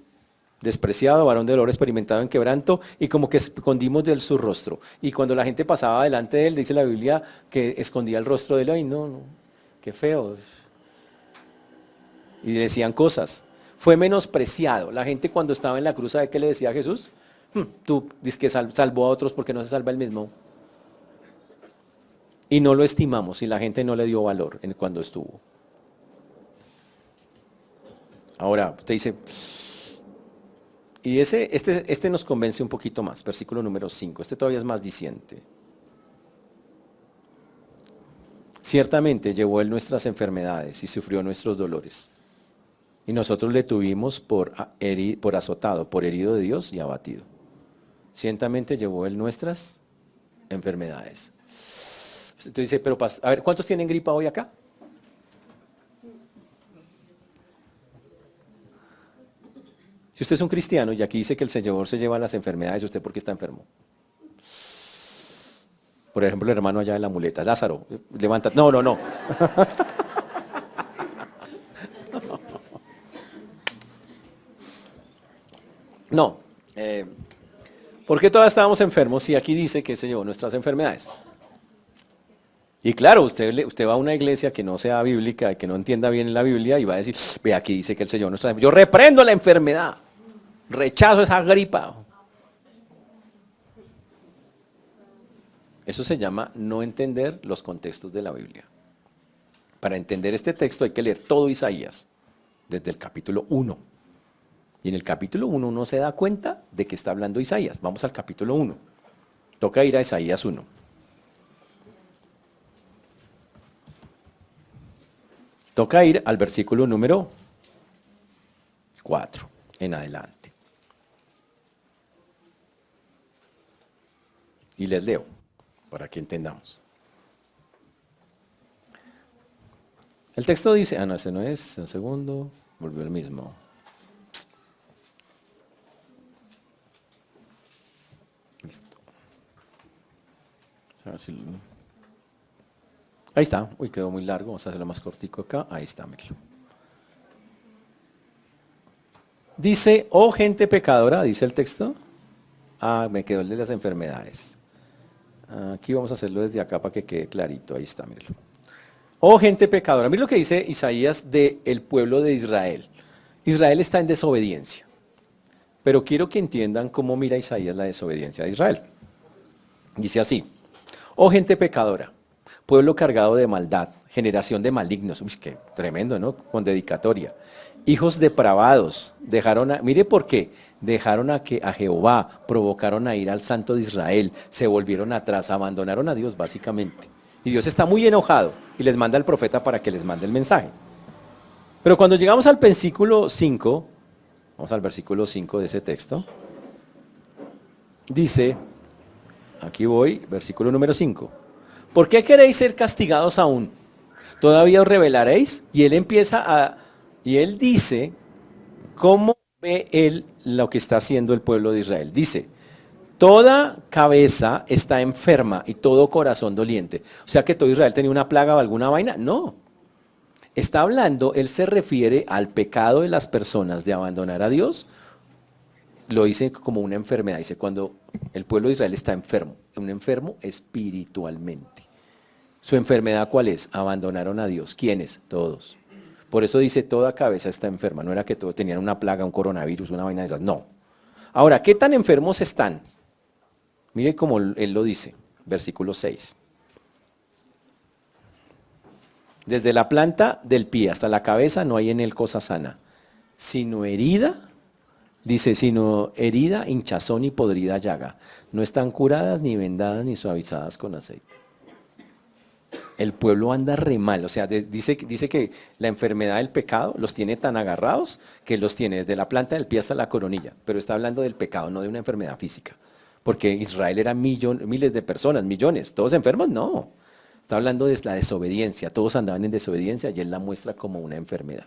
despreciado, varón de dolor, experimentado en quebranto, y como que escondimos de él su rostro. Y cuando la gente pasaba delante de él, dice la Biblia que escondía el rostro de él. Ay, no, qué feo. Y decían cosas. Fue menospreciado. La gente cuando estaba en la cruz, ¿sabe qué le decía a Jesús? Tú dices que salvó a otros porque no se salva él mismo. Y no lo estimamos y la gente no le dio valor cuando estuvo. Ahora, usted dice, y este nos convence un poquito más, versículo número 5, este todavía es más diciente. Ciertamente llevó él nuestras enfermedades y sufrió nuestros dolores. Y nosotros le tuvimos por azotado, por herido de Dios y abatido. Ciertamente llevó él nuestras enfermedades. Usted dice, pero a ver, ¿cuántos tienen gripa hoy acá? Si usted es un cristiano y aquí dice que el Señor se lleva las enfermedades, ¿usted por qué está enfermo? Por ejemplo, el hermano allá de la muleta, Lázaro, levanta. No. No. ¿Por qué todos estábamos enfermos si aquí dice que se llevó nuestras enfermedades? Y claro, usted va a una iglesia que no sea bíblica, que no entienda bien la Biblia y va a decir, ve, aquí dice que el Señor nuestras enfermedades. Yo reprendo la enfermedad, rechazo esa gripa. Eso se llama no entender los contextos de la Biblia. Para entender este texto hay que leer todo Isaías, desde el capítulo 1. Y en el capítulo 1 uno se da cuenta de que está hablando Isaías. Vamos al capítulo 1. Toca ir a Isaías 1. Toca ir al versículo número 4 en adelante. Y les leo, para que entendamos. El texto dice, no, ese no es, un segundo, volvió el mismo. Listo. A ver si ahí está, uy, quedó muy largo, vamos a hacerlo más cortico acá, ahí está, míralo. Dice, oh gente pecadora, dice el texto. Me quedó el de las enfermedades. Aquí vamos a hacerlo desde acá para que quede clarito, ahí está, míralo. Oh gente pecadora, mira lo que dice Isaías del pueblo de Israel. Israel está en desobediencia, pero quiero que entiendan cómo mira Isaías la desobediencia de Israel. Dice así, oh gente pecadora, pueblo cargado de maldad, generación de malignos, uy, qué tremendo, ¿no? Con dedicatoria. Hijos depravados, mire por qué, dejaron a Jehová, provocaron a ir al Santo de Israel, se volvieron atrás, abandonaron a Dios básicamente. Y Dios está muy enojado y les manda al profeta para que les mande el mensaje. Pero cuando llegamos al versículo 5, vamos al versículo 5 de ese texto, dice, aquí voy, versículo número 5. ¿Por qué queréis ser castigados aún? ¿Todavía os rebelaréis? Y él dice, ¿cómo ve él lo que está haciendo el pueblo de Israel? Dice, toda cabeza está enferma y todo corazón doliente. O sea que todo Israel tenía una plaga o alguna vaina. No. Está hablando, él se refiere al pecado de las personas de abandonar a Dios. Lo dice como una enfermedad. Dice cuando el pueblo de Israel está enfermo. Un enfermo espiritualmente. ¿Su enfermedad cuál es? Abandonaron a Dios. ¿Quiénes? Todos. Por eso dice toda cabeza está enferma. No era que todos tenían una plaga, un coronavirus, una vaina de esas. No. Ahora, ¿qué tan enfermos están? Mire cómo él lo dice, versículo 6. Desde la planta del pie hasta la cabeza no hay en él cosa sana, sino herida, dice, sino herida, hinchazón y podrida llaga. No están curadas, ni vendadas, ni suavizadas con aceite. El pueblo anda re mal, o sea, dice que la enfermedad del pecado los tiene tan agarrados que los tiene desde la planta del pie hasta la coronilla, pero está hablando del pecado, no de una enfermedad física. Porque Israel era miles de personas, millones, ¿todos enfermos? No. Está hablando de la desobediencia, todos andaban en desobediencia y él la muestra como una enfermedad.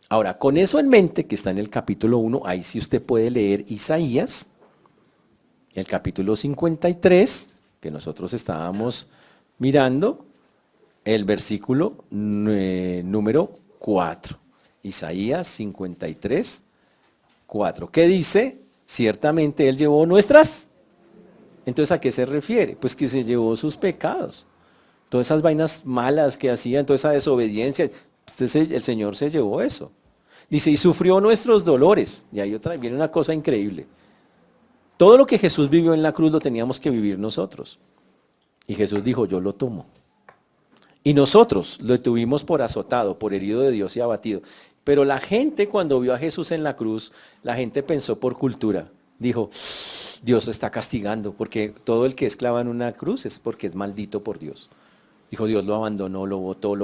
Ahora, con eso en mente, que está en el capítulo 1, ahí sí usted puede leer Isaías, el capítulo 53, que nosotros estábamos mirando, el versículo número 4. Isaías 53, 4. ¿Qué dice? Ciertamente Él llevó nuestras. Entonces, ¿a qué se refiere? Pues que se llevó sus pecados. Todas esas vainas malas que hacían, toda esa desobediencia. El Señor se llevó eso. Dice, y sufrió nuestros dolores. Y ahí viene una cosa increíble. Todo lo que Jesús vivió en la cruz lo teníamos que vivir nosotros. Y Jesús dijo, yo lo tomo. Y nosotros lo tuvimos por azotado, por herido de Dios y abatido. Pero la gente cuando vio a Jesús en la cruz, la gente pensó por cultura. Dijo, Dios lo está castigando, porque todo el que es clavado en una cruz es porque es maldito por Dios. Dijo, Dios lo abandonó, lo botó,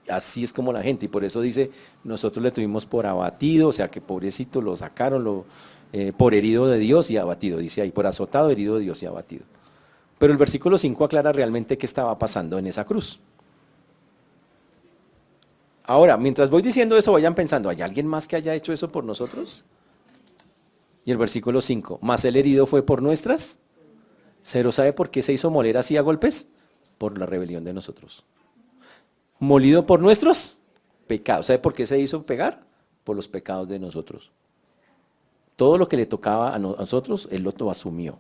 así es como la gente. Y por eso dice, nosotros le tuvimos por abatido, o sea que pobrecito lo sacaron por herido de Dios y abatido. Dice ahí, por azotado, herido de Dios y abatido. Pero el versículo 5 aclara realmente qué estaba pasando en esa cruz. Ahora, mientras voy diciendo eso, vayan pensando, ¿hay alguien más que haya hecho eso por nosotros? Y el versículo 5, más el herido fue por nuestras. ¿Cero sabe por qué se hizo moler así a golpes? Por la rebelión de nosotros. Molido por nuestros pecados. ¿Sabe por qué se hizo pegar? Por los pecados de nosotros. Todo lo que le tocaba a nosotros, Él lo asumió.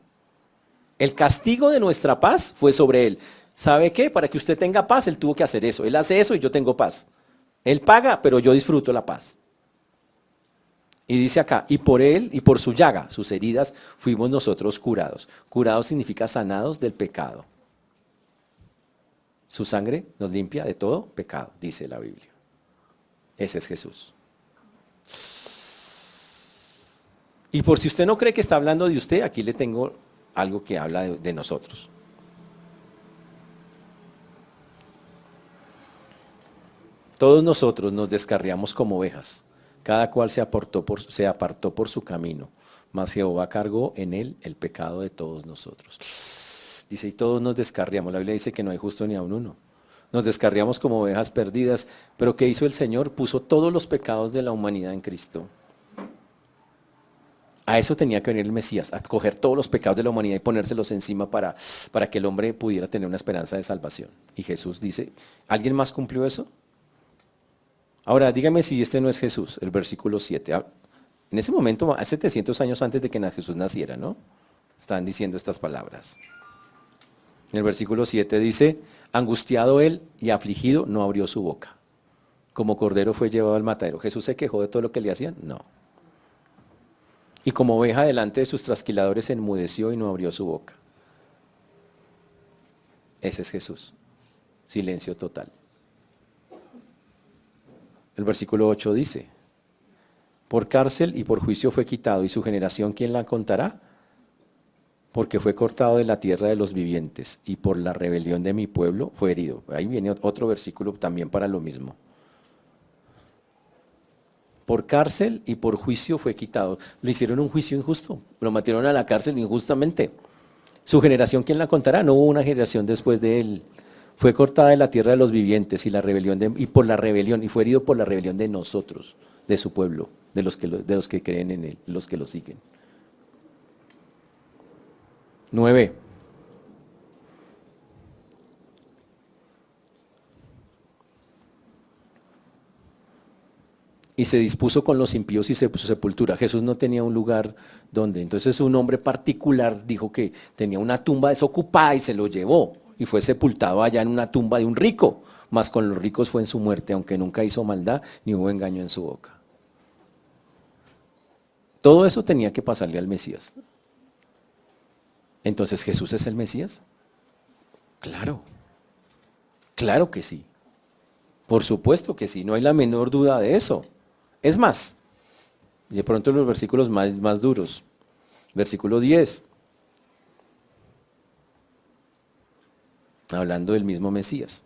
El castigo de nuestra paz fue sobre Él. ¿Sabe qué? Para que usted tenga paz, Él tuvo que hacer eso. Él hace eso y yo tengo paz. Él paga, pero yo disfruto la paz. Y dice acá, y por Él y por su llaga, sus heridas, fuimos nosotros curados. Curados significa sanados del pecado. Su sangre nos limpia de todo pecado, dice la Biblia. Ese es Jesús. Y por si usted no cree que está hablando de usted, aquí le tengo algo que habla de nosotros. Todos nosotros nos descarriamos como ovejas, Cada cual se apartó por su camino, mas Jehová cargó en él el pecado de todos nosotros. Dice, y todos nos descarriamos. La Biblia dice que no hay justo ni aun uno. Nos descarriamos como ovejas perdidas, pero ¿qué hizo el Señor? Puso todos los pecados de la humanidad en Cristo. A eso tenía que venir el Mesías, a coger todos los pecados de la humanidad y ponérselos encima para que el hombre pudiera tener una esperanza de salvación. Y Jesús dice, ¿alguien más cumplió eso? Ahora, dígame si este no es Jesús, el versículo 7. En ese momento, hace 700 años antes de que Jesús naciera, ¿no? Están diciendo estas palabras. En el versículo 7 dice, angustiado él y afligido, no abrió su boca. Como cordero fue llevado al matadero. ¿Jesús se quejó de todo lo que le hacían? No. Y como oveja delante de sus trasquiladores se enmudeció y no abrió su boca. Ese es Jesús. Silencio total. El versículo 8 dice, por cárcel y por juicio fue quitado, y su generación, ¿quién la contará? Porque fue cortado de la tierra de los vivientes, y por la rebelión de mi pueblo fue herido. Ahí viene otro versículo también para lo mismo. Por cárcel y por juicio fue quitado. Le hicieron un juicio injusto, lo metieron a la cárcel injustamente. Su generación, ¿quién la contará? No hubo una generación después de él. Fue cortada de la tierra de los vivientes y por la rebelión, y fue herido por la rebelión de nosotros, de su pueblo, de los que creen en él, de los que lo siguen. 9. Y se dispuso con los impíos y se puso sepultura. Jesús no tenía un lugar donde. Entonces un hombre particular dijo que tenía una tumba desocupada y se lo llevó. Y fue sepultado allá en una tumba de un rico. Mas con los ricos fue en su muerte, aunque nunca hizo maldad ni hubo engaño en su boca. Todo eso tenía que pasarle al Mesías. Entonces, ¿Jesús es el Mesías? Claro. Claro que sí. Por supuesto que sí, no hay la menor duda de eso. Es más, y de pronto los versículos más duros. Versículo 10. Hablando del mismo Mesías.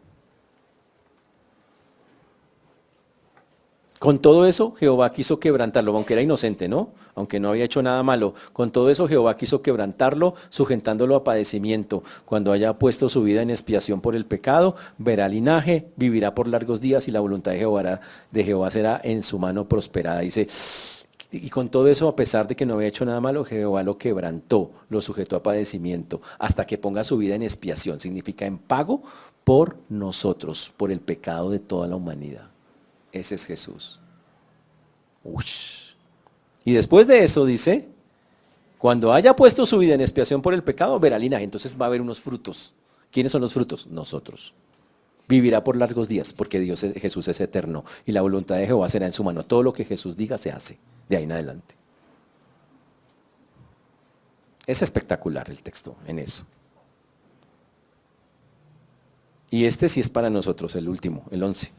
Con todo eso, Jehová quiso quebrantarlo, aunque era inocente, ¿no? Aunque no había hecho nada malo. Con todo eso, Jehová quiso quebrantarlo, sujetándolo a padecimiento. Cuando haya puesto su vida en expiación por el pecado, verá linaje, vivirá por largos días y la voluntad de Jehová será en su mano prosperada. Dice, y con todo eso, a pesar de que no había hecho nada malo, Jehová lo quebrantó, lo sujetó a padecimiento, hasta que ponga su vida en expiación. Significa en pago por nosotros, por el pecado de toda la humanidad. Ese es Jesús. Ush. Y después de eso dice, cuando haya puesto su vida en expiación por el pecado, verá linaje. Entonces va a haber unos frutos. ¿Quiénes son los frutos? Nosotros. Vivirá por largos días, porque Jesús es eterno. Y la voluntad de Jehová será en su mano. Todo lo que Jesús diga se hace, de ahí en adelante. Es espectacular el texto en eso. Y este sí es para nosotros, el último, el 11.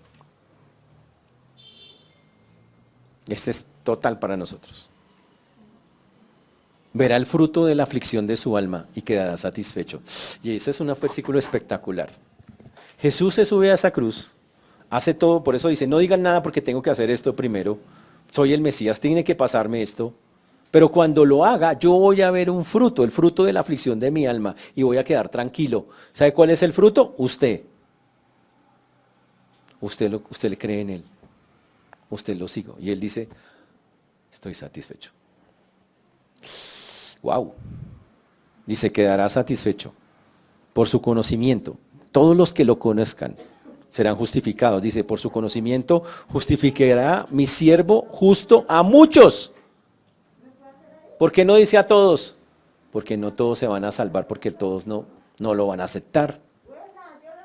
Este es total para nosotros. Verá el fruto de la aflicción de su alma y quedará satisfecho. Y ese es un versículo espectacular. Jesús se sube a esa cruz, hace todo, por eso dice, no digan nada porque tengo que hacer esto primero. Soy el Mesías, tiene que pasarme esto. Pero cuando lo haga, yo voy a ver un fruto, el fruto de la aflicción de mi alma, y voy a quedar tranquilo. ¿Sabe cuál es el fruto? Usted. Usted le cree en él. Usted lo sigo. Y él dice, estoy satisfecho. Wow. Dice, quedará satisfecho por su conocimiento. Todos los que lo conozcan serán justificados. Dice, por su conocimiento justificará mi siervo justo a muchos. ¿Por qué no dice a todos? Porque no todos se van a salvar, porque todos no lo van a aceptar.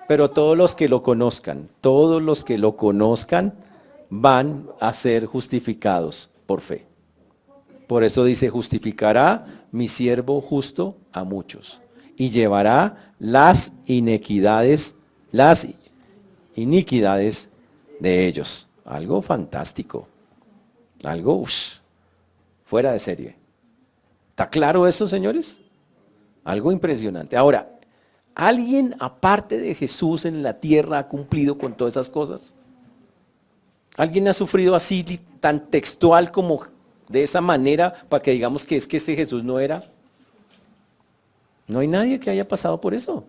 Pero todos los que lo conozcan, van a ser justificados por fe. Por eso dice, justificará mi siervo justo a muchos y llevará las iniquidades de ellos. Algo fantástico, algo fuera de serie. ¿Está claro eso, señores? Algo impresionante. Ahora, ¿alguien aparte de Jesús en la tierra ha cumplido con todas esas cosas? ¿Alguien ha sufrido así tan textual como de esa manera para que digamos que es que este Jesús no era? No hay nadie que haya pasado por eso.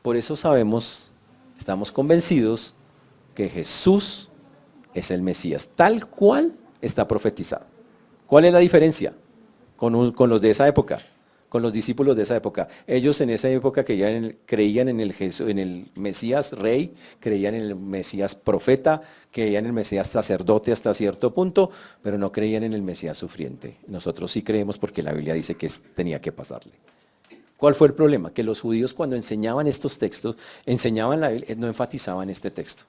Por eso sabemos, estamos convencidos que Jesús es el Mesías, tal cual está profetizado. ¿Cuál es la diferencia con los de esa época? Con los discípulos de esa época. Ellos en esa época creían en el Mesías rey, creían en el Mesías profeta, creían en el Mesías sacerdote hasta cierto punto, pero no creían en el Mesías sufriente. Nosotros sí creemos porque la Biblia dice que tenía que pasarle. ¿Cuál fue el problema? Que los judíos cuando enseñaban estos textos, enseñaban la Biblia, no enfatizaban este texto.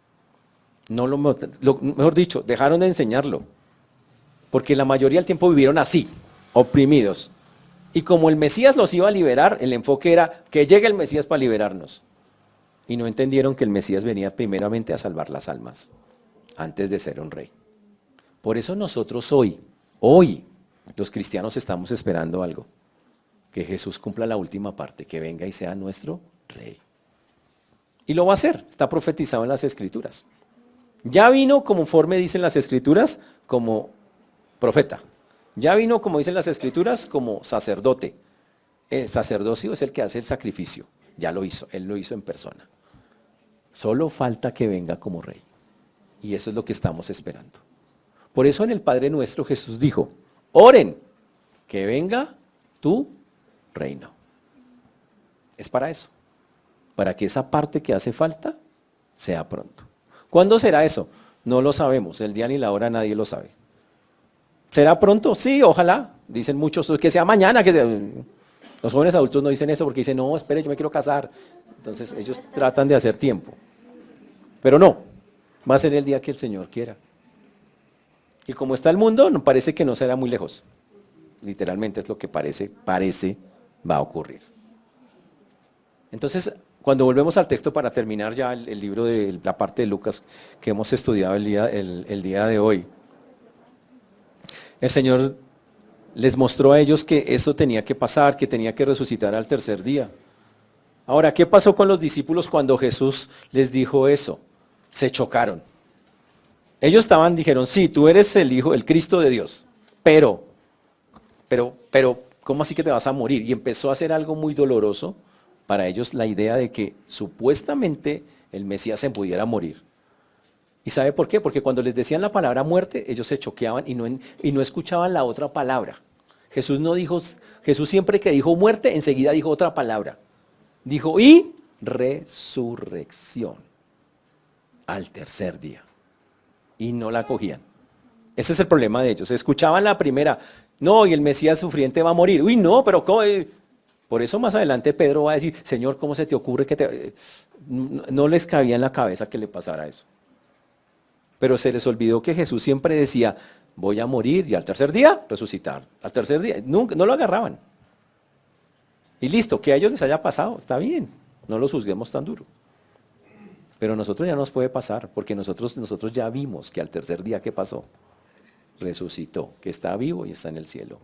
No mejor dicho, dejaron de enseñarlo, porque la mayoría del tiempo vivieron así, oprimidos. Y como el Mesías los iba a liberar, el enfoque era que llegue el Mesías para liberarnos. Y no entendieron que el Mesías venía primeramente a salvar las almas, antes de ser un rey. Por eso nosotros hoy, los cristianos estamos esperando algo. Que Jesús cumpla la última parte, que venga y sea nuestro rey. Y lo va a hacer, está profetizado en las Escrituras. Ya vino conforme dicen las Escrituras como profeta. Ya vino, como dicen las Escrituras, como sacerdote. El sacerdocio es el que hace el sacrificio. Ya lo hizo, él lo hizo en persona. Solo falta que venga como rey. Y eso es lo que estamos esperando. Por eso en el Padre Nuestro Jesús dijo, oren, que venga tu reino. Es para eso. Para que esa parte que hace falta sea pronto. ¿Cuándo será eso? No lo sabemos. El día ni la hora nadie lo sabe. ¿Será pronto? Sí, ojalá. Dicen muchos que sea mañana. Los jóvenes adultos no dicen eso porque dicen, no, espere, yo me quiero casar. Entonces ellos tratan de hacer tiempo. Pero no, va a ser el día que el Señor quiera. Y como está el mundo, parece que no será muy lejos. Literalmente es lo que parece va a ocurrir. Entonces, cuando volvemos al texto para terminar ya el libro de la parte de Lucas que hemos estudiado el día de hoy, el Señor les mostró a ellos que eso tenía que pasar, que tenía que resucitar al tercer día. Ahora, ¿qué pasó con los discípulos cuando Jesús les dijo eso? Se chocaron. Ellos dijeron, sí, tú eres el Hijo, el Cristo de Dios, pero, ¿cómo así que te vas a morir? Y empezó a hacer algo muy doloroso para ellos, la idea de que supuestamente el Mesías se pudiera morir. ¿Y sabe por qué? Porque cuando les decían la palabra muerte, ellos se choqueaban y no escuchaban la otra palabra. Jesús siempre que dijo muerte, enseguida dijo otra palabra. Dijo, y resurrección al tercer día. Y no la cogían. Ese es el problema de ellos. Escuchaban la primera, no, y el Mesías sufriente va a morir. Uy, no, pero ¿cómo? Por eso más adelante Pedro va a decir, Señor, ¿cómo se te ocurre que no les cabía en la cabeza que le pasara eso? Pero se les olvidó que Jesús siempre decía, voy a morir y al tercer día resucitar. Al tercer día, nunca, no lo agarraban. Y listo, que a ellos les haya pasado, está bien, no los juzguemos tan duro. Pero a nosotros ya nos puede pasar, porque nosotros ya vimos que al tercer día, ¿qué pasó? Resucitó, que está vivo y está en el cielo.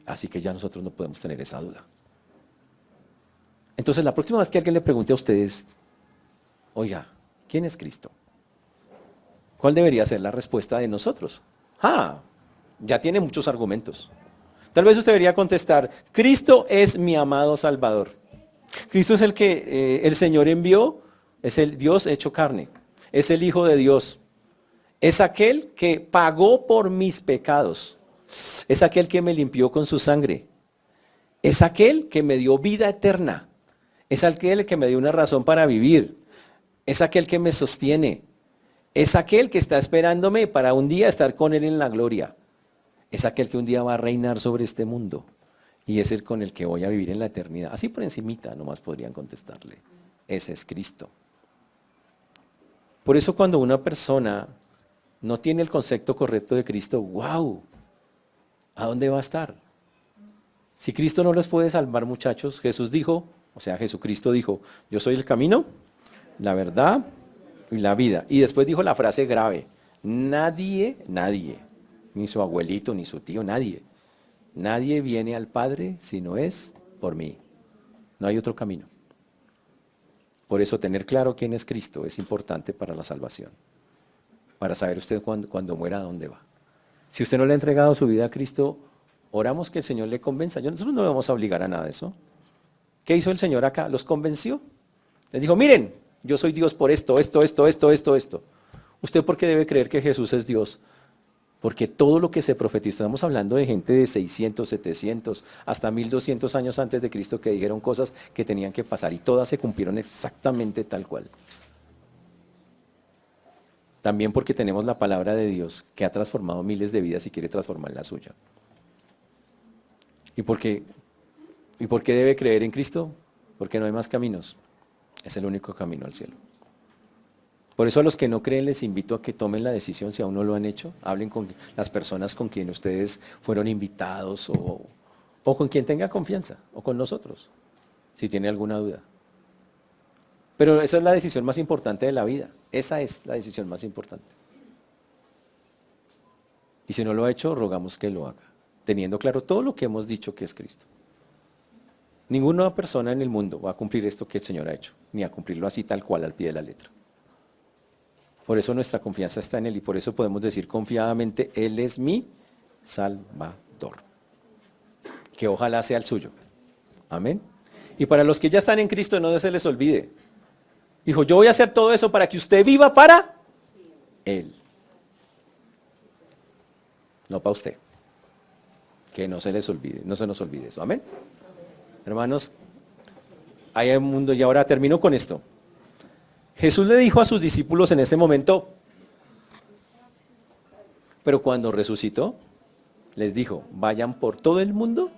Así que ya nosotros no podemos tener esa duda. Entonces, la próxima vez que alguien le pregunte a ustedes, oiga, ¿quién es Cristo? ¿Cuál debería ser la respuesta de nosotros? Ya tiene muchos argumentos. Tal vez usted debería contestar, Cristo es mi amado Salvador. Cristo es el que el Señor envió, es el Dios hecho carne, es el Hijo de Dios. Es aquel que pagó por mis pecados, es aquel que me limpió con su sangre, es aquel que me dio vida eterna, es aquel que me dio una razón para vivir, es aquel que me sostiene, es aquel que está esperándome para un día estar con Él en la gloria. Es aquel que un día va a reinar sobre este mundo. Y es el con el que voy a vivir en la eternidad. Así por encimita nomás podrían contestarle. Ese es Cristo. Por eso cuando una persona no tiene el concepto correcto de Cristo, ¡wow! ¿A dónde va a estar? Si Cristo no los puede salvar, muchachos, Jesús dijo, o sea, Jesucristo dijo, yo soy el camino, la verdad y la vida. Y después dijo la frase grave, nadie, ni su abuelito, ni su tío, nadie viene al Padre si no es por mí. No hay otro camino. Por eso tener claro quién es Cristo es importante para la salvación, para saber usted cuando muera a dónde va. Si usted no le ha entregado su vida a Cristo, oramos que el Señor le convenza. Nosotros no le vamos a obligar a nada de eso. ¿Qué hizo el Señor acá? Los convenció. Les dijo, miren, yo soy Dios por esto. ¿Usted por qué debe creer que Jesús es Dios? Porque todo lo que se profetizó, estamos hablando de gente de 600, 700, hasta 1200 años antes de Cristo que dijeron cosas que tenían que pasar y todas se cumplieron exactamente tal cual. También porque tenemos la palabra de Dios que ha transformado miles de vidas y quiere transformar la suya. ¿Y por qué debe creer en Cristo? Porque no hay más caminos. Es el único camino al cielo. Por eso a los que no creen les invito a que tomen la decisión, si aún no lo han hecho, hablen con las personas con quien ustedes fueron invitados o con quien tenga confianza, o con nosotros, si tiene alguna duda. Pero esa es la decisión más importante de la vida, esa es la decisión más importante. Y si no lo ha hecho, rogamos que lo haga, teniendo claro todo lo que hemos dicho que es Cristo. Ninguna persona en el mundo va a cumplir esto que el Señor ha hecho, ni a cumplirlo así tal cual al pie de la letra. Por eso nuestra confianza está en Él y por eso podemos decir confiadamente, Él es mi Salvador. Que ojalá sea el suyo. Amén. Y para los que ya están en Cristo, no se les olvide. Dijo, yo voy a hacer todo eso para que usted viva para Él. No para usted. Que no se les olvide, no se nos olvide eso. Amén. Hermanos, hay un mundo y ahora termino con esto. Jesús le dijo a sus discípulos en ese momento, pero cuando resucitó, les dijo, vayan por todo el mundo.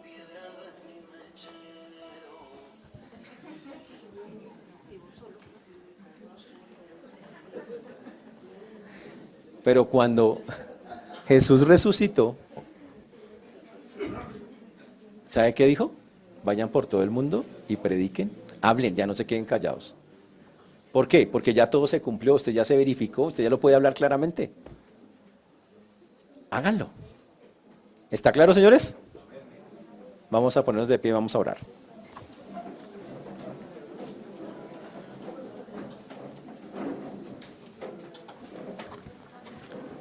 Pero cuando Jesús resucitó, ¿sabe qué dijo? Vayan por todo el mundo y prediquen, hablen, ya no se queden callados. ¿Por qué? Porque ya todo se cumplió, usted ya se verificó, usted ya lo puede hablar claramente. Háganlo. ¿Está claro, señores? Vamos a ponernos de pie y vamos a orar.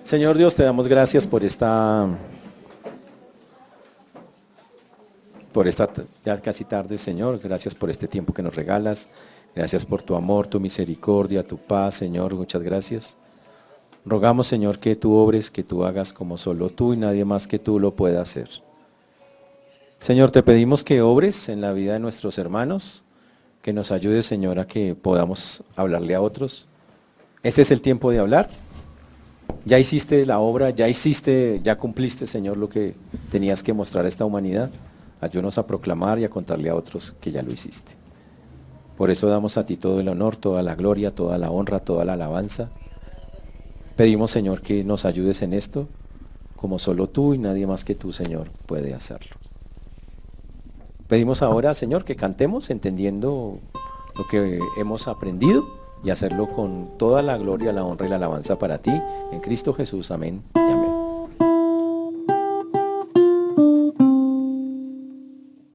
Señor Dios, te damos gracias por esta ya casi tarde, Señor. Gracias por este tiempo que nos regalas. Gracias por tu amor, tu misericordia, tu paz, Señor. Muchas gracias. Rogamos, Señor, que tú obres, que tú hagas como solo tú y nadie más que tú lo pueda hacer. Señor, te pedimos que obres en la vida de nuestros hermanos, que nos ayudes, Señor, a que podamos hablarle a otros. Este es el tiempo de hablar. Ya hiciste la obra, ya cumpliste, Señor, lo que tenías que mostrar a esta humanidad. Ayúdanos a proclamar y a contarle a otros que ya lo hiciste. Por eso damos a ti todo el honor, toda la gloria, toda la honra, toda la alabanza. Pedimos, Señor, que nos ayudes en esto, como solo tú y nadie más que tú, Señor, puede hacerlo. Pedimos ahora, Señor, que cantemos entendiendo lo que hemos aprendido y hacerlo con toda la gloria, la honra y la alabanza para ti, en Cristo Jesús. Amén y amén.